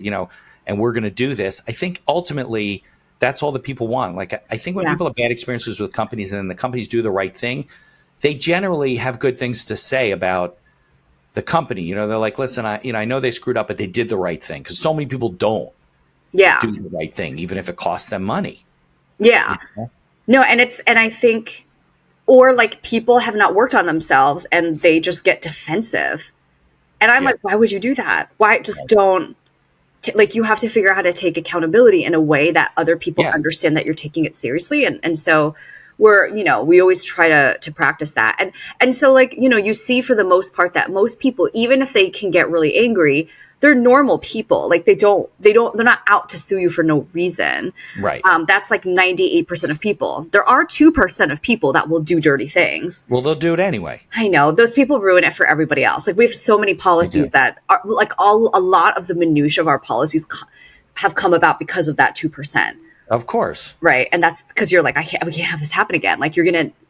and we're going to do this. I think ultimately that's all that people want. I think when people have bad experiences with companies and then the companies do the right thing, they generally have good things to say about the company. They're like, listen, I know they screwed up, but they did the right thing. Because so many people don't do the right thing, even if it costs them money. Yeah. No, and I think, or people have not worked on themselves and they just get defensive. And I'm like, why would you do that? Why just don't? You have to figure out how to take accountability in a way that other people understand that you're taking it seriously. And so we always try to practice that. And so you see for the most part that most people, even if they can get really angry, they're normal people. They're not out to sue you for no reason. Right. That's 98% of people. There are 2% of people that will do dirty things. Well, they'll do it anyway. I know. Those people ruin it for everybody else. We have so many policies that are a lot of the minutia of our policies have come about because of that 2%. Of course. Right. And that's because you're we can't have this happen again.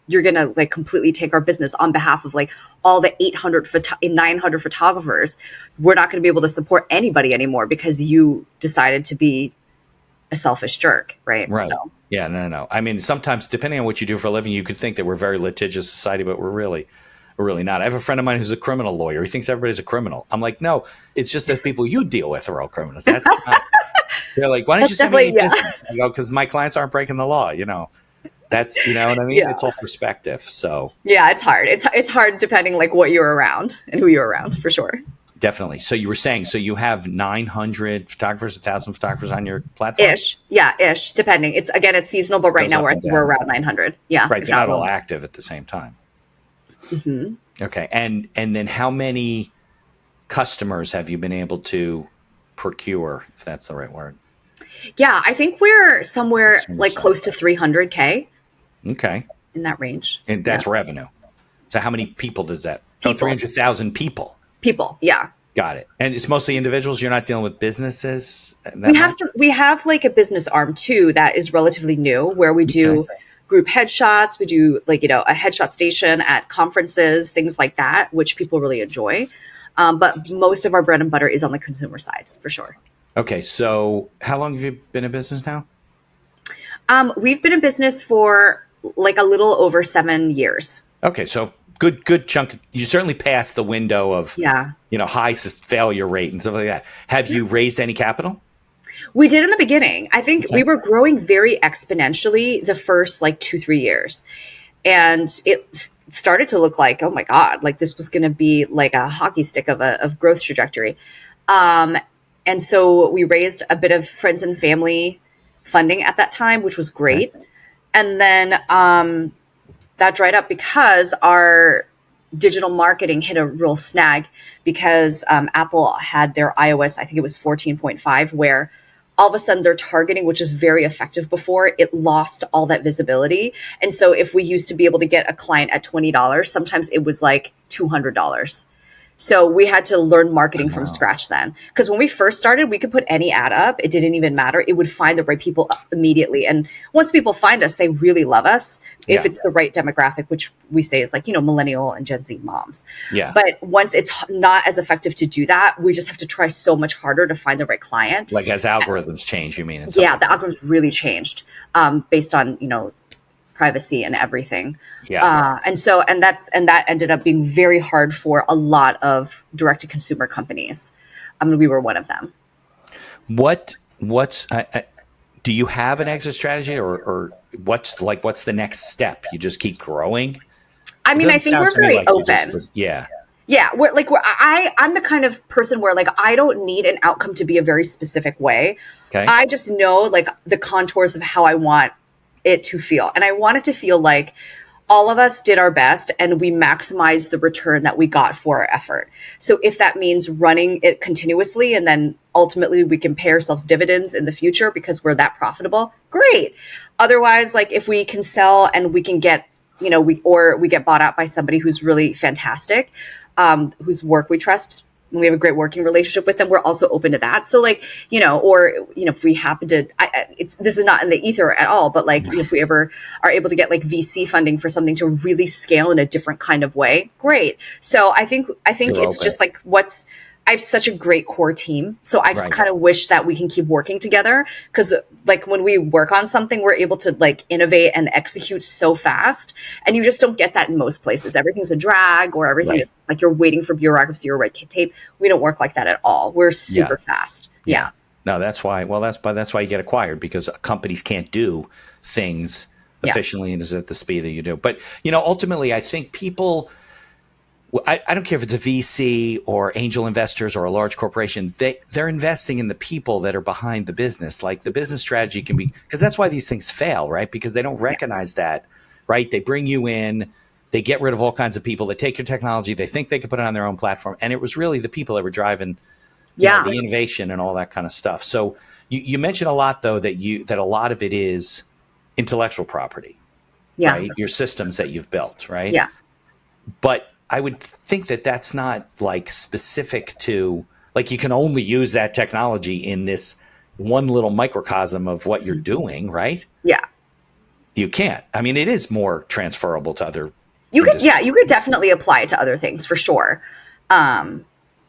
You're going to completely take our business on behalf of all the 900 photographers. We're not going to be able to support anybody anymore because you decided to be a selfish jerk. Right. Right. So. Yeah, no. I mean, sometimes depending on what you do for a living, you could think that we're a very litigious society, but we're really not. I have a friend of mine who's a criminal lawyer. He thinks everybody's a criminal. I'm like, no, it's just that people you deal with are all criminals. That's not, they're like, why don't you send me business? I go, because my clients aren't breaking the law, That's, you know what I mean? It's all perspective. So yeah, it's hard. It's hard depending what you're around and who you're around, for sure. Definitely. So you were saying, so you have 900 photographers, 1,000 photographers on your platform? Ish. Yeah, ish, depending. It's seasonal, but right Goes now up I and think we're down. around 900. Yeah, Right. if They're not not all more. active at the same time. Hmm. Okay. And then how many customers have you been able to procure, if that's the right word? Yeah, I think we're somewhere Consumer like side. close to 300K Okay. in that range. And Yeah. that's revenue. So how many people does that? Oh, People. 300,000 people. People. Yeah. Got it. And it's mostly individuals. You're not dealing with businesses that much? We have like a business arm too that is relatively new where we Okay. do group headshots. We do like, a headshot station at conferences, things like that, which people really enjoy. But most of our bread and butter is on the consumer side for sure. Okay. So how long have you been in business now? We've been in business for like a little over 7 years. Okay. So good chunk. You certainly passed the window of, Yeah. high failure rate and stuff like that. Have you raised any capital? We did in the beginning. I think Okay. we were growing very exponentially the first like 2-3 years. And it started to look like, oh my God, like this was going to be like a hockey stick of growth trajectory. Um, and so we raised a bit of friends and family funding at that time, which was Okay. great. And then that dried up because our digital marketing hit a real snag because Apple had their iOS, I think it was 14.5, where all of a sudden their targeting, which was very effective before, it lost all that visibility. And so if we used to be able to get a client at $20, sometimes it was like $200. So we had to learn marketing from scratch then. Because when we first started, we could put any ad up. It didn't even matter. It would find the right people immediately. And once people find us, they really love us if it's the right demographic, which we say is like, millennial and Gen Z moms. Yeah. But once it's not as effective to do that, we just have to try so much harder to find the right client. Like as algorithms change, you mean? Yeah, the algorithms really changed based on, privacy and everything. Yeah. And that ended up being very hard for a lot of direct to consumer companies. I mean, we were one of them. Do you have an exit strategy or what's the next step? You just keep growing? I mean, I think we're very open. Yeah. Yeah, I'm the kind of person where like I don't need an outcome to be a very specific way. Okay. I just know like the contours of how I want it to feel. And I want it to feel like all of us did our best and we maximized the return that we got for our effort. So if that means running it continuously and then ultimately we can pay ourselves dividends in the future because we're that profitable, great. Otherwise, like if we can sell and we can get, we get bought out by somebody who's really fantastic, whose work we trust, we have a great working relationship with them, we're also open to that. So like, if we happen to, this is not in the ether at all, but like, if we ever are able to get like VC funding for something to really scale in a different kind of way, great. So I think it's just like I have such a great core team. So I just kind of wish that we can keep working together because like when we work on something, we're able to like innovate and execute so fast. And you just don't get that in most places. Everything's a drag or everything is like you're waiting for bureaucracy or red tape. We don't work like that at all. We're super fast. Yeah. No, that's why. Well, that's why you get acquired because companies can't do things efficiently and is at the speed that you do. But, ultimately, I think people, I don't care if it's a VC or angel investors or a large corporation, they're investing in the people that are behind the business. Like the business strategy can be, because that's why these things fail, right? Because they don't recognize that, right? They bring you in, they get rid of all kinds of people, they take your technology, they think they can put it on their own platform. And it was really the people that were driving the innovation and all that kind of stuff. So you mentioned a lot though, that a lot of it is intellectual property, right? Your systems that you've built, right? Yeah. But I would think that that's not like specific to like you can only use that technology in this one little microcosm of what you're doing, right? Yeah. You can't. I mean, it is more transferable to other. You could definitely apply it to other things for sure.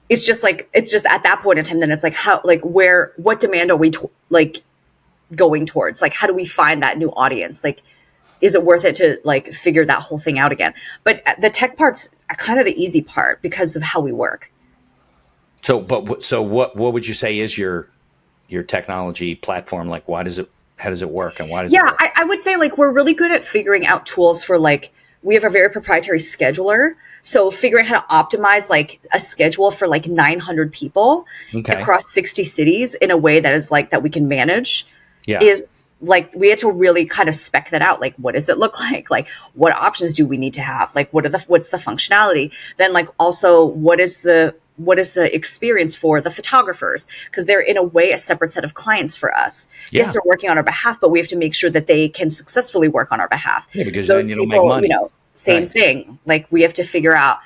It's just at that point in time, then it's like what demand are we going towards? Like, how do we find that new audience? Like, is it worth it to like figure that whole thing out again? But the tech part's kind of the easy part because of how we work. So what would you say is your technology platform? Like, how does it work and why does it work? I would say like we're really good at figuring out tools for like we have a very proprietary scheduler. So figuring how to optimize like a schedule for like 900 people across 60 cities in a way that is like that we can manage is like, we had to really kind of spec that out. Like, what does it look like? Like, what options do we need to have? Like, what's the functionality? Then like also what is the experience for the photographers? Because they're in a way a separate set of clients for us. Yes, they're working on our behalf, but we have to make sure that they can successfully work on our behalf. Yeah, because those then you people, don't make money. You know, same thing. Like we have to figure out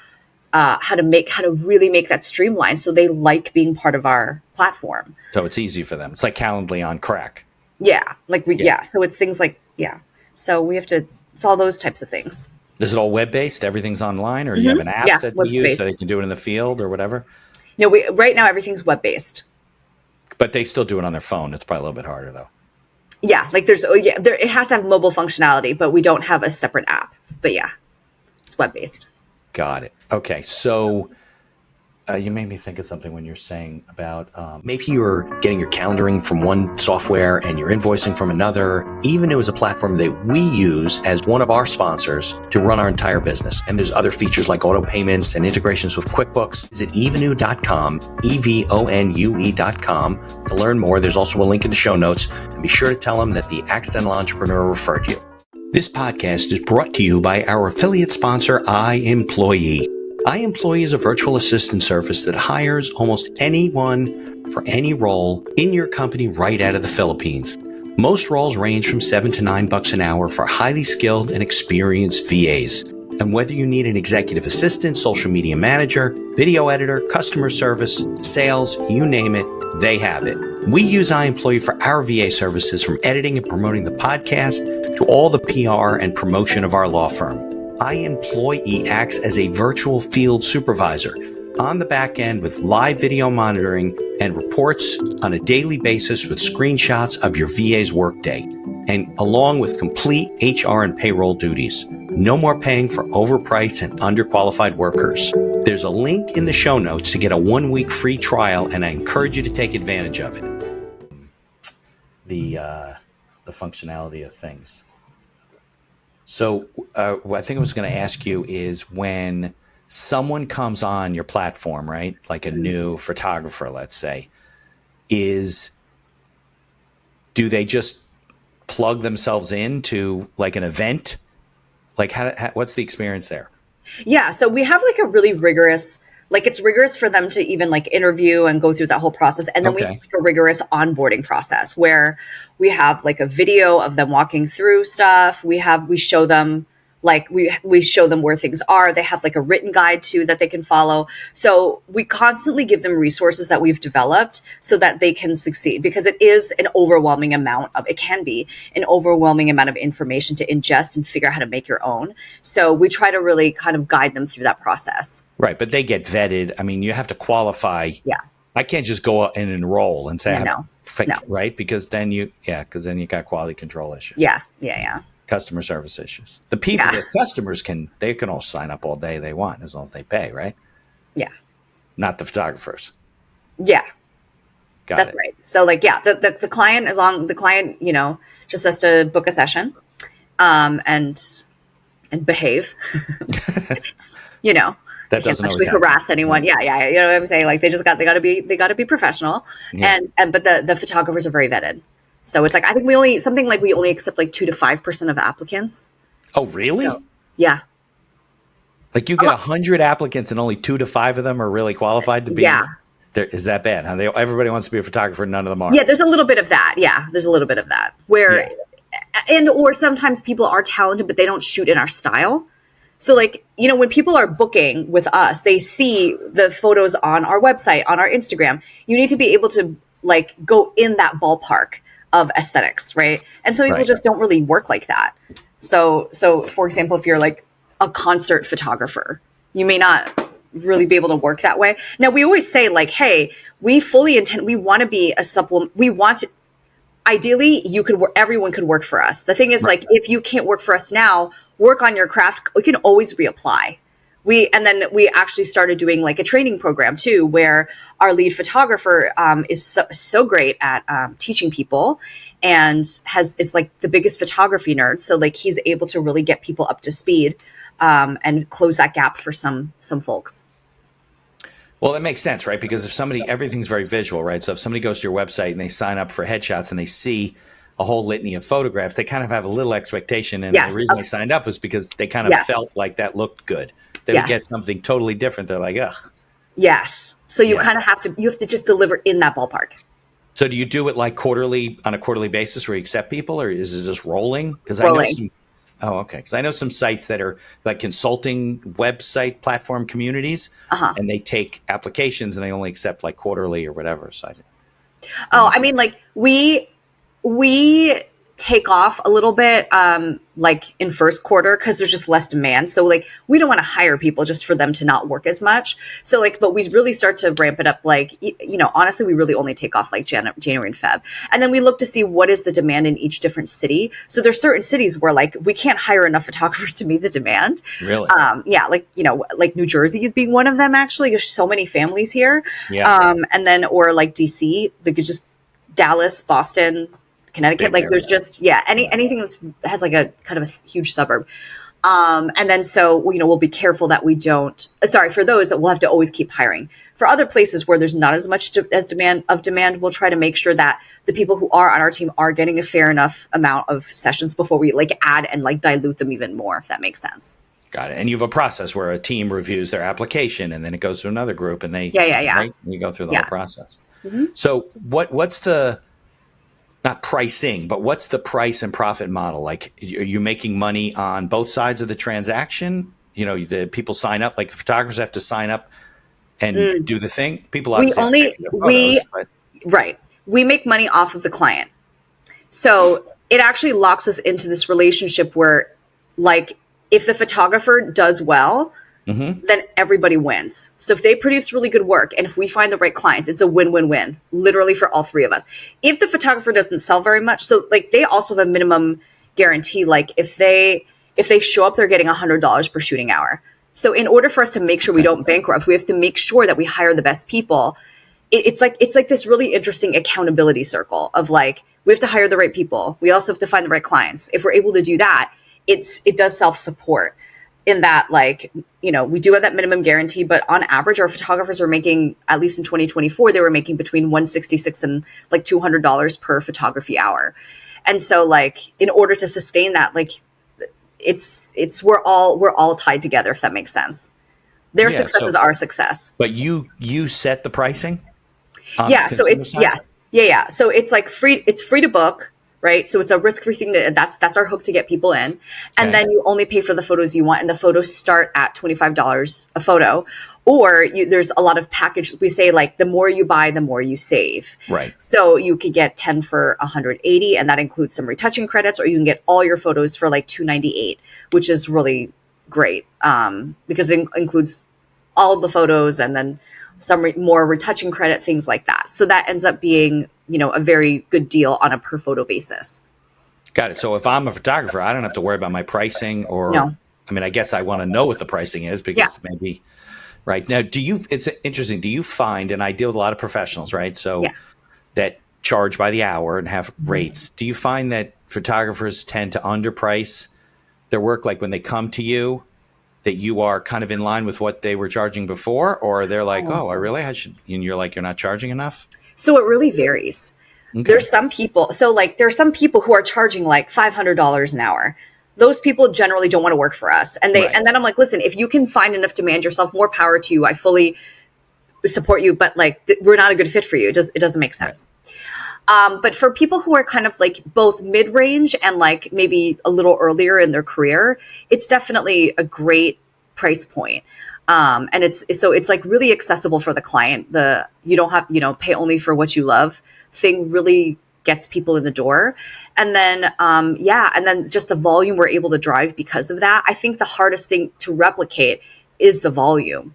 how to really make that streamlined so they like being part of our platform. So it's easy for them. It's like Calendly on crack. Yeah. Like so it's things like, so we have to, it's all those types of things. Is it all web-based? Everything's online, or you have an app that you use so they can do it in the field or whatever? No, right now everything's web-based. But they still do it on their phone. It's probably a little bit harder though. Yeah, like it has to have mobile functionality, but we don't have a separate app. But yeah, it's web-based. Got it. Okay, so you made me think of something when you're saying about maybe you're getting your calendaring from one software and you're invoicing from another. Evenoo is a platform that we use as one of our sponsors to run our entire business. And there's other features like auto payments and integrations with QuickBooks. Visit evenoo.com, EVONUE.com to learn more. There's also a link in the show notes. And be sure to tell them that the Accidental Entrepreneur referred you. This podcast is brought to you by our affiliate sponsor, iEmployee. iEmployee is a virtual assistant service that hires almost anyone for any role in your company right out of the Philippines. Most roles range from $7 to $9 an hour for highly skilled and experienced VAs. And whether you need an executive assistant, social media manager, video editor, customer service, sales, you name it, they have it. We use iEmployee for our VA services, from editing and promoting the podcast to all the PR and promotion of our law firm. iEmployee acts as a virtual field supervisor on the back end with live video monitoring and reports on a daily basis with screenshots of your VA's workday, and along with complete HR and payroll duties. No more paying for overpriced and underqualified workers. There's a link in the show notes to get a 1-week free trial, and I encourage you to take advantage of it. The functionality of things. So what I think I was going to ask you is, when someone comes on your platform, right, like a new photographer, let's say, do they just plug themselves into like an event? Like what's the experience there? Yeah, so we have like a really rigorous, like it's rigorous for them to even like interview and go through that whole process. And then we have like a rigorous onboarding process where we have like a video of them walking through stuff. We show them like we show them where things are. They have like a written guide too that they can follow. So we constantly give them resources that we've developed so that they can succeed, because it is an overwhelming amount of, it can be an overwhelming amount of information to ingest and figure out how to make your own. So we try to really kind of guide them through that process. Right. But they get vetted. I mean, you have to qualify. Yeah. I can't just go and enroll and say, no. Right. Because then you got quality control issues. Yeah. Customer service issues. The people, the customers they can all sign up all day they want, as long as they pay, right? Yeah. Not the photographers. Yeah. That's right. So like, the client, the client, just has to book a session, and behave, That doesn't actually harass anyone. Yeah. You know what I'm saying? Like they gotta be professional. Yeah. But the photographers are very vetted. So it's like, I think we only accept like 2 to 5% of applicants. Oh, really? So, yeah. Like you get 100 applicants and only 2 to 5 of them are really qualified to be. Yeah. Is that bad? Huh? Everybody wants to be a photographer. None of them are. Yeah. There's a little bit of that. Yeah. There's a little bit of that where, or sometimes people are talented, but they don't shoot in our style. So like, when people are booking with us, they see the photos on our website, on our Instagram. You need to be able to like go in that ballpark of aesthetics, right? And some people just don't really work like that. So for example, if you're like a concert photographer, you may not really be able to work that way. Now we always say like, hey, we want to be a supplement. Ideally everyone could work for us. The thing is like, if you can't work for us now, work on your craft. We can always reapply. And then we actually started doing like a training program too, where our lead photographer is so great at teaching people, and is like the biggest photography nerd. So like he's able to really get people up to speed and close that gap for some folks. Well, that makes sense, right? Because if everything's very visual, right? So if somebody goes to your website and they sign up for headshots and they see a whole litany of photographs, they kind of have a little expectation. And the reason they signed up was because they kind of felt like that looked good. They would get something totally different. They're like, ugh. Yes. So you kind of have to just deliver in that ballpark. So do you do it like on a quarterly basis where you accept people, or is it just rolling? Because I know some sites that are like consulting website platform communities, and they take applications and they only accept like quarterly or whatever. So I mean, like we take off a little bit like in first quarter because there's just less demand. So like we don't want to hire people just for them to not work as much. So like, but we really start to ramp it up. Like, honestly, we really only take off like January and Feb. And then we look to see what is the demand in each different city. So there's certain cities where like we can't hire enough photographers to meet the demand. Really? Like New Jersey is being one of them, actually. There's so many families here. Yeah. And then, or like DC, like just Dallas, Boston, Connecticut, like there's just anything has like a kind of a huge suburb, and then so we'll be careful that we don't. For those that we'll have to always keep hiring. For other places where there's not as much demand, we'll try to make sure that the people who are on our team are getting a fair enough amount of sessions before we like add and like dilute them even more, if that makes sense. Got it. And you have a process where a team reviews their application and then it goes to another group and they right? You go through the whole process. Mm-hmm. So what's the not pricing, but what's the price and profit model? Like, are you making money on both sides of the transaction? The people sign up, like the photographers have to sign up and do the thing. People obviously right. We make money off of the client. So it actually locks us into this relationship where like, if the photographer does well, then everybody wins. So if they produce really good work and if we find the right clients, it's a win-win-win, literally for all three of us. If the photographer doesn't sell very much, so like they also have a minimum guarantee. Like if they show up, they're getting $100 per shooting hour. So in order for us to make sure we don't bankrupt, we have to make sure that we hire the best people. It's like this really interesting accountability circle of like, we have to hire the right people. We also have to find the right clients. If we're able to do that, it does self-support. In that, like, we do have that minimum guarantee, but on average, our photographers are making, at least in 2024, they were making between $166 and like $200 per photography hour. And so, like, in order to sustain that, like, we're all tied together, if that makes sense. Their success is our success. But you set the pricing? So it's So it's like free. It's free to book. Right. So it's a risk-free thing that's our hook to get people in. And then you only pay for the photos you want. And the photos start at $25 a photo. Or there's a lot of packages. We say like the more you buy, the more you save. Right. So you could get 10 for $180, and that includes some retouching credits, or you can get all your photos for like $298, which is really great because it includes all the photos and then some more retouching credit, things like that. So that ends up being, a very good deal on a per photo basis. Got it. So if I'm a photographer, I don't have to worry about my pricing I mean, I guess I want to know what the pricing is because maybe right now, it's interesting. Do you find, and I deal with a lot of professionals, right? So that charge by the hour and have rates. Do you find that photographers tend to underprice their work? Like when they come to you, that you are kind of in line with what they were charging before, or they're like, I should, and you're like, you're not charging enough? So it really varies. Okay. There's some people who are charging like $500 an hour. Those people generally don't want to work for us. And and then I'm like, listen, if you can find enough demand yourself, more power to you. I fully support you, but like, we're not a good fit for you. It doesn't make sense. Right. But for people who are kind of like both mid-range and like maybe a little earlier in their career, it's definitely a great price point. And it's like really accessible for the client. You don't have, pay only for what you love thing really gets people in the door. And then, and then just the volume we're able to drive because of that. I think the hardest thing to replicate is the volume,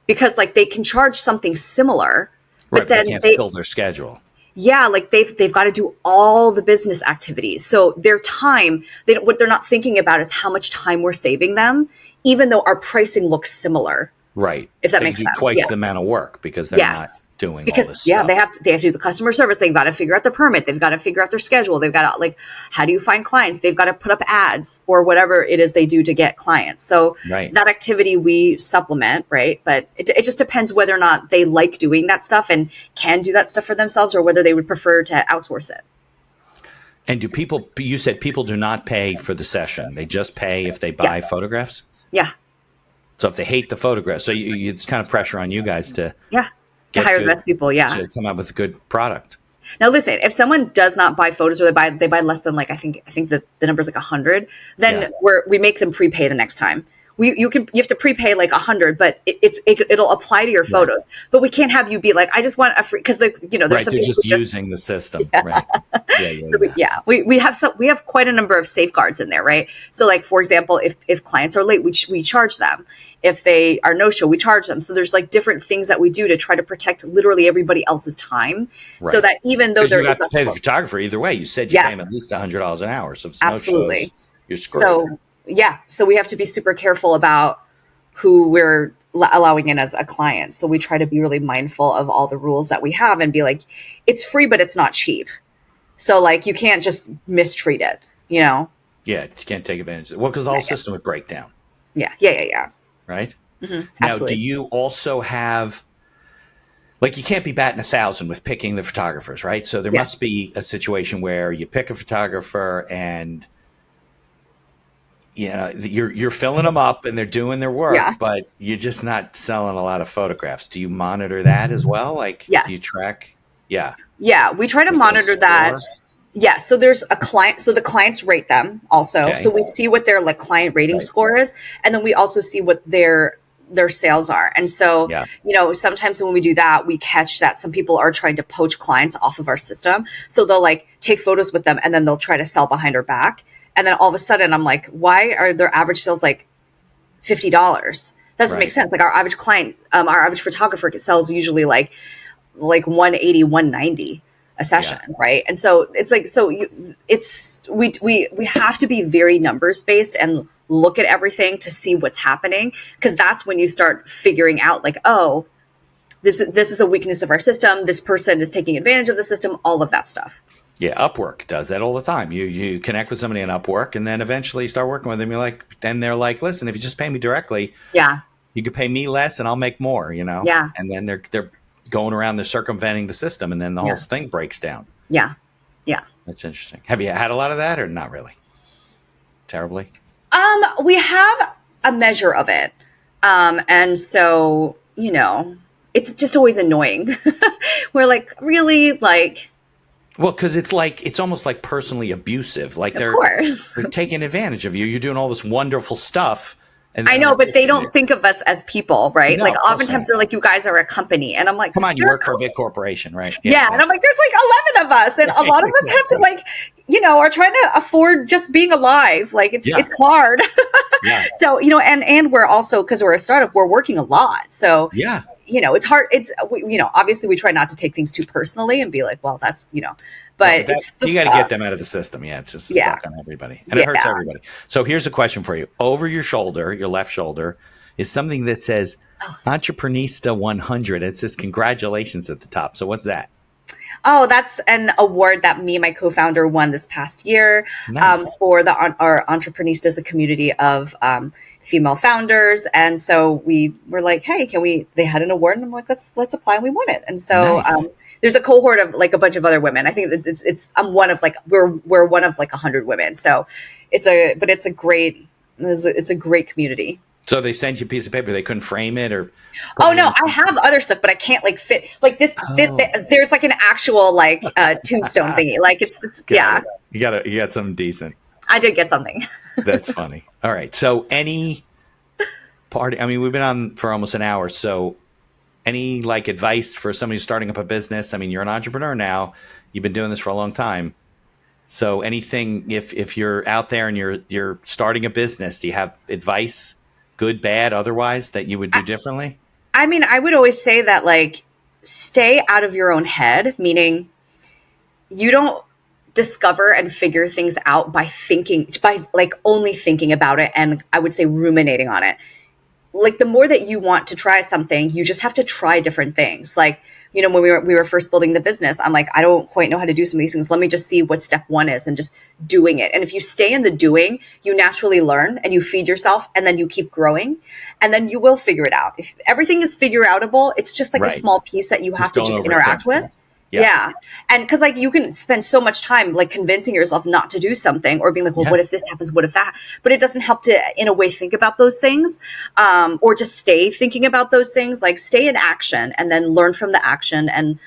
because like they can charge something similar, but then they can't fill their schedule. Yeah, like they've got to do all the business activities. So their time, what they're not thinking about is how much time we're saving them, even though our pricing looks similar. Right. If that They makes do sense. twice Yeah. the amount of work because they're not Yes. doing all Because this yeah, stuff. they have to do the customer service. They've got to figure out the permit. They've got to figure out their schedule. They've got to like, how do you find clients? They've got to put up ads or whatever it is they do to get clients. So Right. that activity we supplement, right? But it just depends whether or not they like doing that stuff and can do that stuff for themselves, or whether they would prefer to outsource it. And do people, you said people do not pay for the session. They just pay if they buy photographs? Yeah. So if they hate the photographs, so it's kind of pressure on you guys to To hire the best people. Yeah. to come up with a good product. Now, listen, if someone does not buy photos, or they buy less than like, I think the number is like 100, then we make them prepay the next time. You have to prepay like 100, but it'll apply to your photos. But we can't have you be like, I just want a free, because there's some they're people just using the system. Right. We have quite a number of safeguards in there, right? So like, for example, if clients are late, we charge them. If they are no-show, we charge them. So there's like different things that we do to try to protect literally everybody else's time, so that even though you have to pay the photographer either way, you said you pay them at least $100 an hour. So if it's absolutely, no shows, you're screwed. So so we have to be super careful about who we're allowing in as a client. So we try to be really mindful of all the rules that we have and be like, it's free, but it's not cheap. So like, you can't just mistreat it, Yeah, you can't take advantage of it. Well, because the whole system would break down. Yeah. Right? Mm-hmm. Now, Absolutely. do you also have, like, you can't be batting 1,000 with picking the photographers, right? So there must be a situation where you pick a photographer and you're filling them up and they're doing their work, but you're just not selling a lot of photographs. Do you monitor that as well? Like, do you track? Yeah, we try to monitor that. Yeah, so there's a client. So the clients rate them also. Okay. So we see what their like client rating score is, and then we also see what their sales are. And so, sometimes when we do that, we catch that some people are trying to poach clients off of our system. So they'll like take photos with them and then they'll try to sell behind our back. And then all of a sudden I'm like, why are their average sales like $50? That doesn't make sense. Like our average client, our average photographer sells usually like 180, 190 a session. Right. And so it's like, we have to be very numbers based and look at everything to see what's happening. Cause that's when you start figuring out like, oh, this is a weakness of our system. This person is taking advantage of the system, all of that stuff. Yeah, Upwork does that all the time. You connect with somebody on Upwork, and then eventually start working with them. Then they're like, "Listen, if you just pay me directly, you could pay me less, and I'll make more." And then they're going around, they're circumventing the system, and then the whole thing breaks down. Yeah. That's interesting. Have you had a lot of that, or not really? Terribly. We have a measure of it, and so it's just always annoying. We're like, really, like. Well, because it's almost like personally abusive. Like they're taking advantage of you. You're doing all this wonderful stuff. And I know, but they don't think of us as people, right? No, like oftentimes they're like, you guys are a company. And I'm like, come on, you work for a big corporation, right? Yeah. And I'm like, there's like 11 of us. And a lot of us have to like, are trying to afford just being alive. Like it's hard. So, and we're also, because we're a startup, we're working a lot. So, it's hard. Obviously we try not to take things too personally and be like, well, that's, but you got to get them out of the system. Yeah, it's just a suck on everybody. And it hurts everybody. So here's a question for you. Over your shoulder, your left shoulder, is something that says Entreprenista 100. It says congratulations at the top. So what's that? Oh, that's an award that me and my co-founder won this past year. Nice. For our Entreprenistas, a community of female founders. And so we were like, hey, they had an award, and I'm like, let's apply, and we won it. And so there's a cohort of like a bunch of other women. I think I'm one of like, we're one of like 100 women. So it's a great community. So they sent you a piece of paper. They couldn't frame it or. Oh no, I have other stuff, but I can't like fit like this. There's like an actual like tombstone thingy. Like it's You got something decent. I did get something. That's funny. All right. So any party? I mean, we've been on for almost an hour. So any like advice for somebody who's starting up a business? I mean, you're an entrepreneur now. You've been doing this for a long time. So anything, if you're out there and you're starting a business, do you have advice? Good, bad, otherwise, that you would do differently? I mean, I would always say that like stay out of your own head, meaning you don't discover and figure things out by like only thinking about it, and I would say ruminating on it. Like the more that you want to try something, you just have to try different things. Like, when we were first building the business, I'm like, I don't quite know how to do some of these things. Let me just see what step one is and just doing it. And if you stay in the doing, you naturally learn and you feed yourself, and then you keep growing, and then you will figure it out. If everything is figure outable, it's just like a small piece that you have to just interact with. Yeah. And because like you can spend so much time like convincing yourself not to do something, or being like, well, what if this happens? What if that? But it doesn't help to, in a way, think about those things, or just stay thinking about those things. Like stay in action and then learn from the action, and,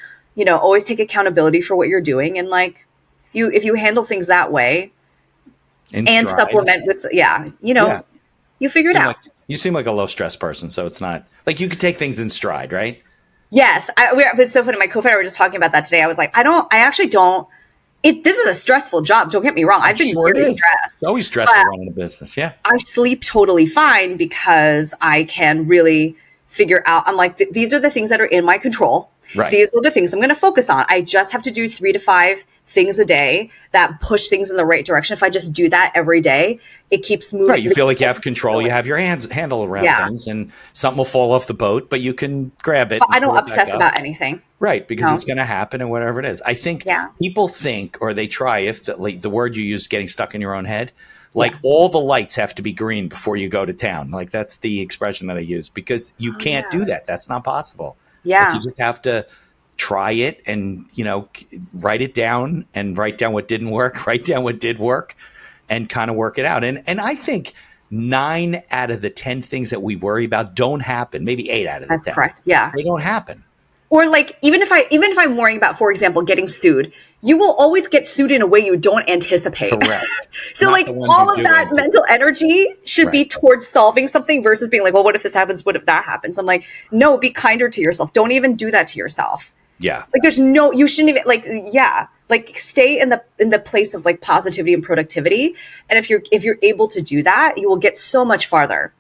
always take accountability for what you're doing. And like, if you handle things that way and supplement with, you figure it out. You seem like a low stress person. So it's not like you could take things in stride, right? Yes. It's so funny. My co-founder, we were just talking about that today. I was like, I actually don't, this is a stressful job. Don't get me wrong. I've been really stressed. It's always stressful running a business. Yeah. I sleep totally fine because I can really figure out, I'm like, these are the things that are in my control. Right. These are the things I'm going to focus on. I just have to do 3 to 5 things a day that push things in the right direction. If I just do that every day, it keeps moving. Right. You feel like you have control. You have your handle around things, and something will fall off the boat, but you can grab it. But I don't obsess about anything. Right. Because it's going to happen, and whatever it is. I think people think, or they try, if the word you use, getting stuck in your own head, like all the lights have to be green before you go to town. Like that's the expression that I use, because you can't do that. That's not possible. Yeah. Like you just have to try it and, write it down, and write down what didn't work, write down what did work, and kind of work it out. And I think 9 out of the 10 things that we worry about don't happen. Maybe 8 out of the 10. That's correct. Yeah. They don't happen. Or like, even if I'm worrying about, for example, getting sued, you will always get sued in a way you don't anticipate. Correct. So like all of that mental energy should be towards solving something versus being like, well, what if this happens? What if that happens? I'm like, no, be kinder to yourself. Don't even do that to yourself. Yeah. Like you shouldn't even like stay in the place of like positivity and productivity. And if you're able to do that, you will get so much farther.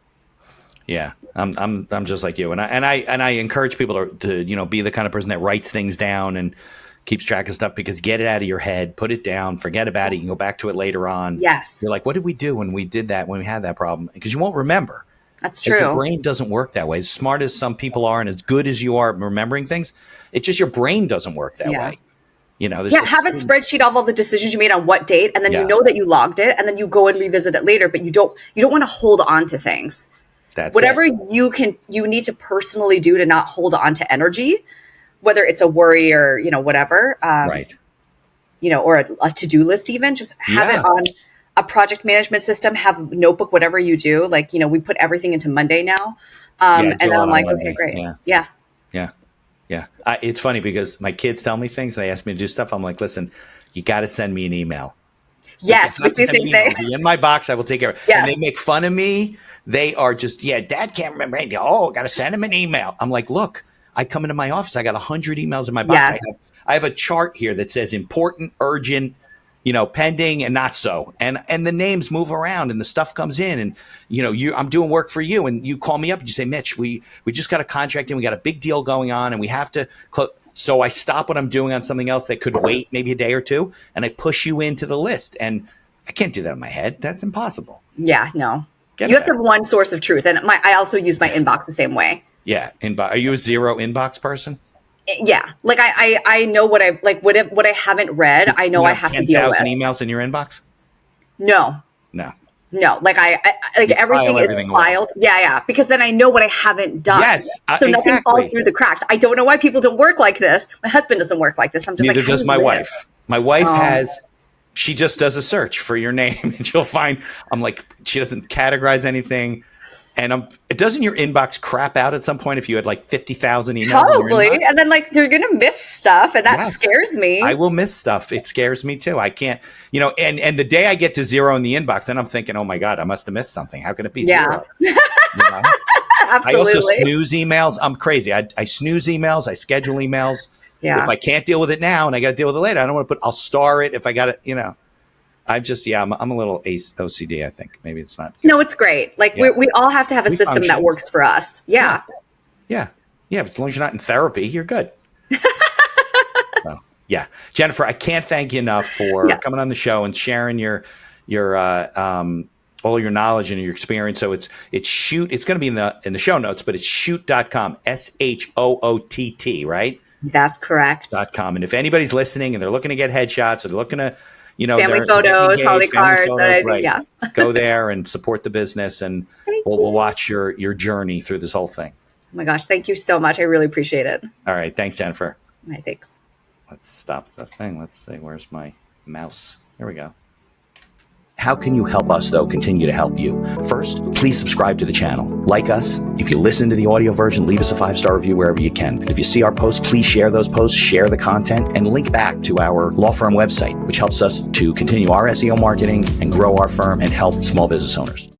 Yeah. I'm just like you. And I encourage people to be the kind of person that writes things down and keeps track of stuff, because get it out of your head, put it down, forget about it. You can go back to it later on. Yes. You're like, what did we do when we did that, when we had that problem? Because you won't remember. That's true. Your brain doesn't work that way. As smart as some people are and as good as you are at remembering things, it's just your brain doesn't work that way. Have a spreadsheet of all the decisions you made on what date, and then you know that you logged it, and then you go and revisit it later, but you don't want to hold on to things. That's whatever you need to personally do to not hold on to energy, whether it's a worry or, whatever, right. Or a to-do list, even just have it on a project management system, have a notebook, whatever you do. Like, we put everything into Monday now. And then I'm like, okay, great. Yeah. It's funny because my kids tell me things. They ask me to do stuff. I'm like, listen, you got to send me an email. Yes. We do things in my box. I will take care of it. Yes. And they make fun of me. They are just, Dad can't remember anything. Oh, got to send him an email. I'm like, look, I come into my office. I got 100 emails in my box. Yes. I have a chart here that says important, urgent, pending, and not so. And the names move around, and the stuff comes in, and I'm doing work for you, and you call me up and you say, Mitch, we just got a contract and we got a big deal going on, and we have to close. So I stop what I'm doing on something else that could wait maybe a day or two, and I push you into the list. And I can't do that in my head. That's impossible. Yeah, no. You have to have one source of truth. And I also use my inbox the same way. Yeah. Are you a zero inbox person? Yeah. Like I know what what I haven't read, I know I have to deal with. 10,000 emails in your inbox? No. Like I everything is filed. Yeah. Because then I know what I haven't done. Yes. So nothing falls through the cracks. I don't know why people don't work like this. My husband doesn't work like this. I'm just Neither does my wife. My wife she just does a search for your name, and she'll find, I'm like, she doesn't categorize anything. And doesn't your inbox crap out at some point if you had like 50,000 emails? Probably. And then like you're going to miss stuff, and that scares me. I will miss stuff. It scares me too. I can't, and the day I get to zero in the inbox, then I'm thinking, oh my God, I must have missed something. How can it be zero? Absolutely. I also snooze emails. I'm crazy. I snooze emails. I schedule emails. Yeah. If I can't deal with it now and I got to deal with it later, I don't want to I'll star it if I got it, I'm just, I'm a little OCD, I think. Maybe it's not. No, it's great. Like we all have to have a system that works for us. Yeah. Yeah. As long as you're not in therapy, you're good. So, Yeah. Jennifer, I can't thank you enough for Yeah. coming on the show and sharing your all your knowledge and your experience. So it's shoot. It's going to be in the show notes, but it's shoot.com, SHOOTT, right? That's correct. .com. And if anybody's listening and they're looking to get headshots or they're looking to, family they're photos, engaged, holiday family cards, photos, anything, right? yeah. Go there and support the business, and we'll watch your journey through this whole thing. Oh my gosh, thank you so much. I really appreciate it. All right, thanks, Jennifer. All right, thanks. Let's stop the thing. Let's see, where's my mouse? Here we go. How can you help us, though, continue to help you? First, please subscribe to the channel. Like us. If you listen to the audio version, leave us a 5-star review wherever you can. If you see our posts, please share those posts, share the content, and link back to our law firm website, which helps us to continue our SEO marketing and grow our firm and help small business owners.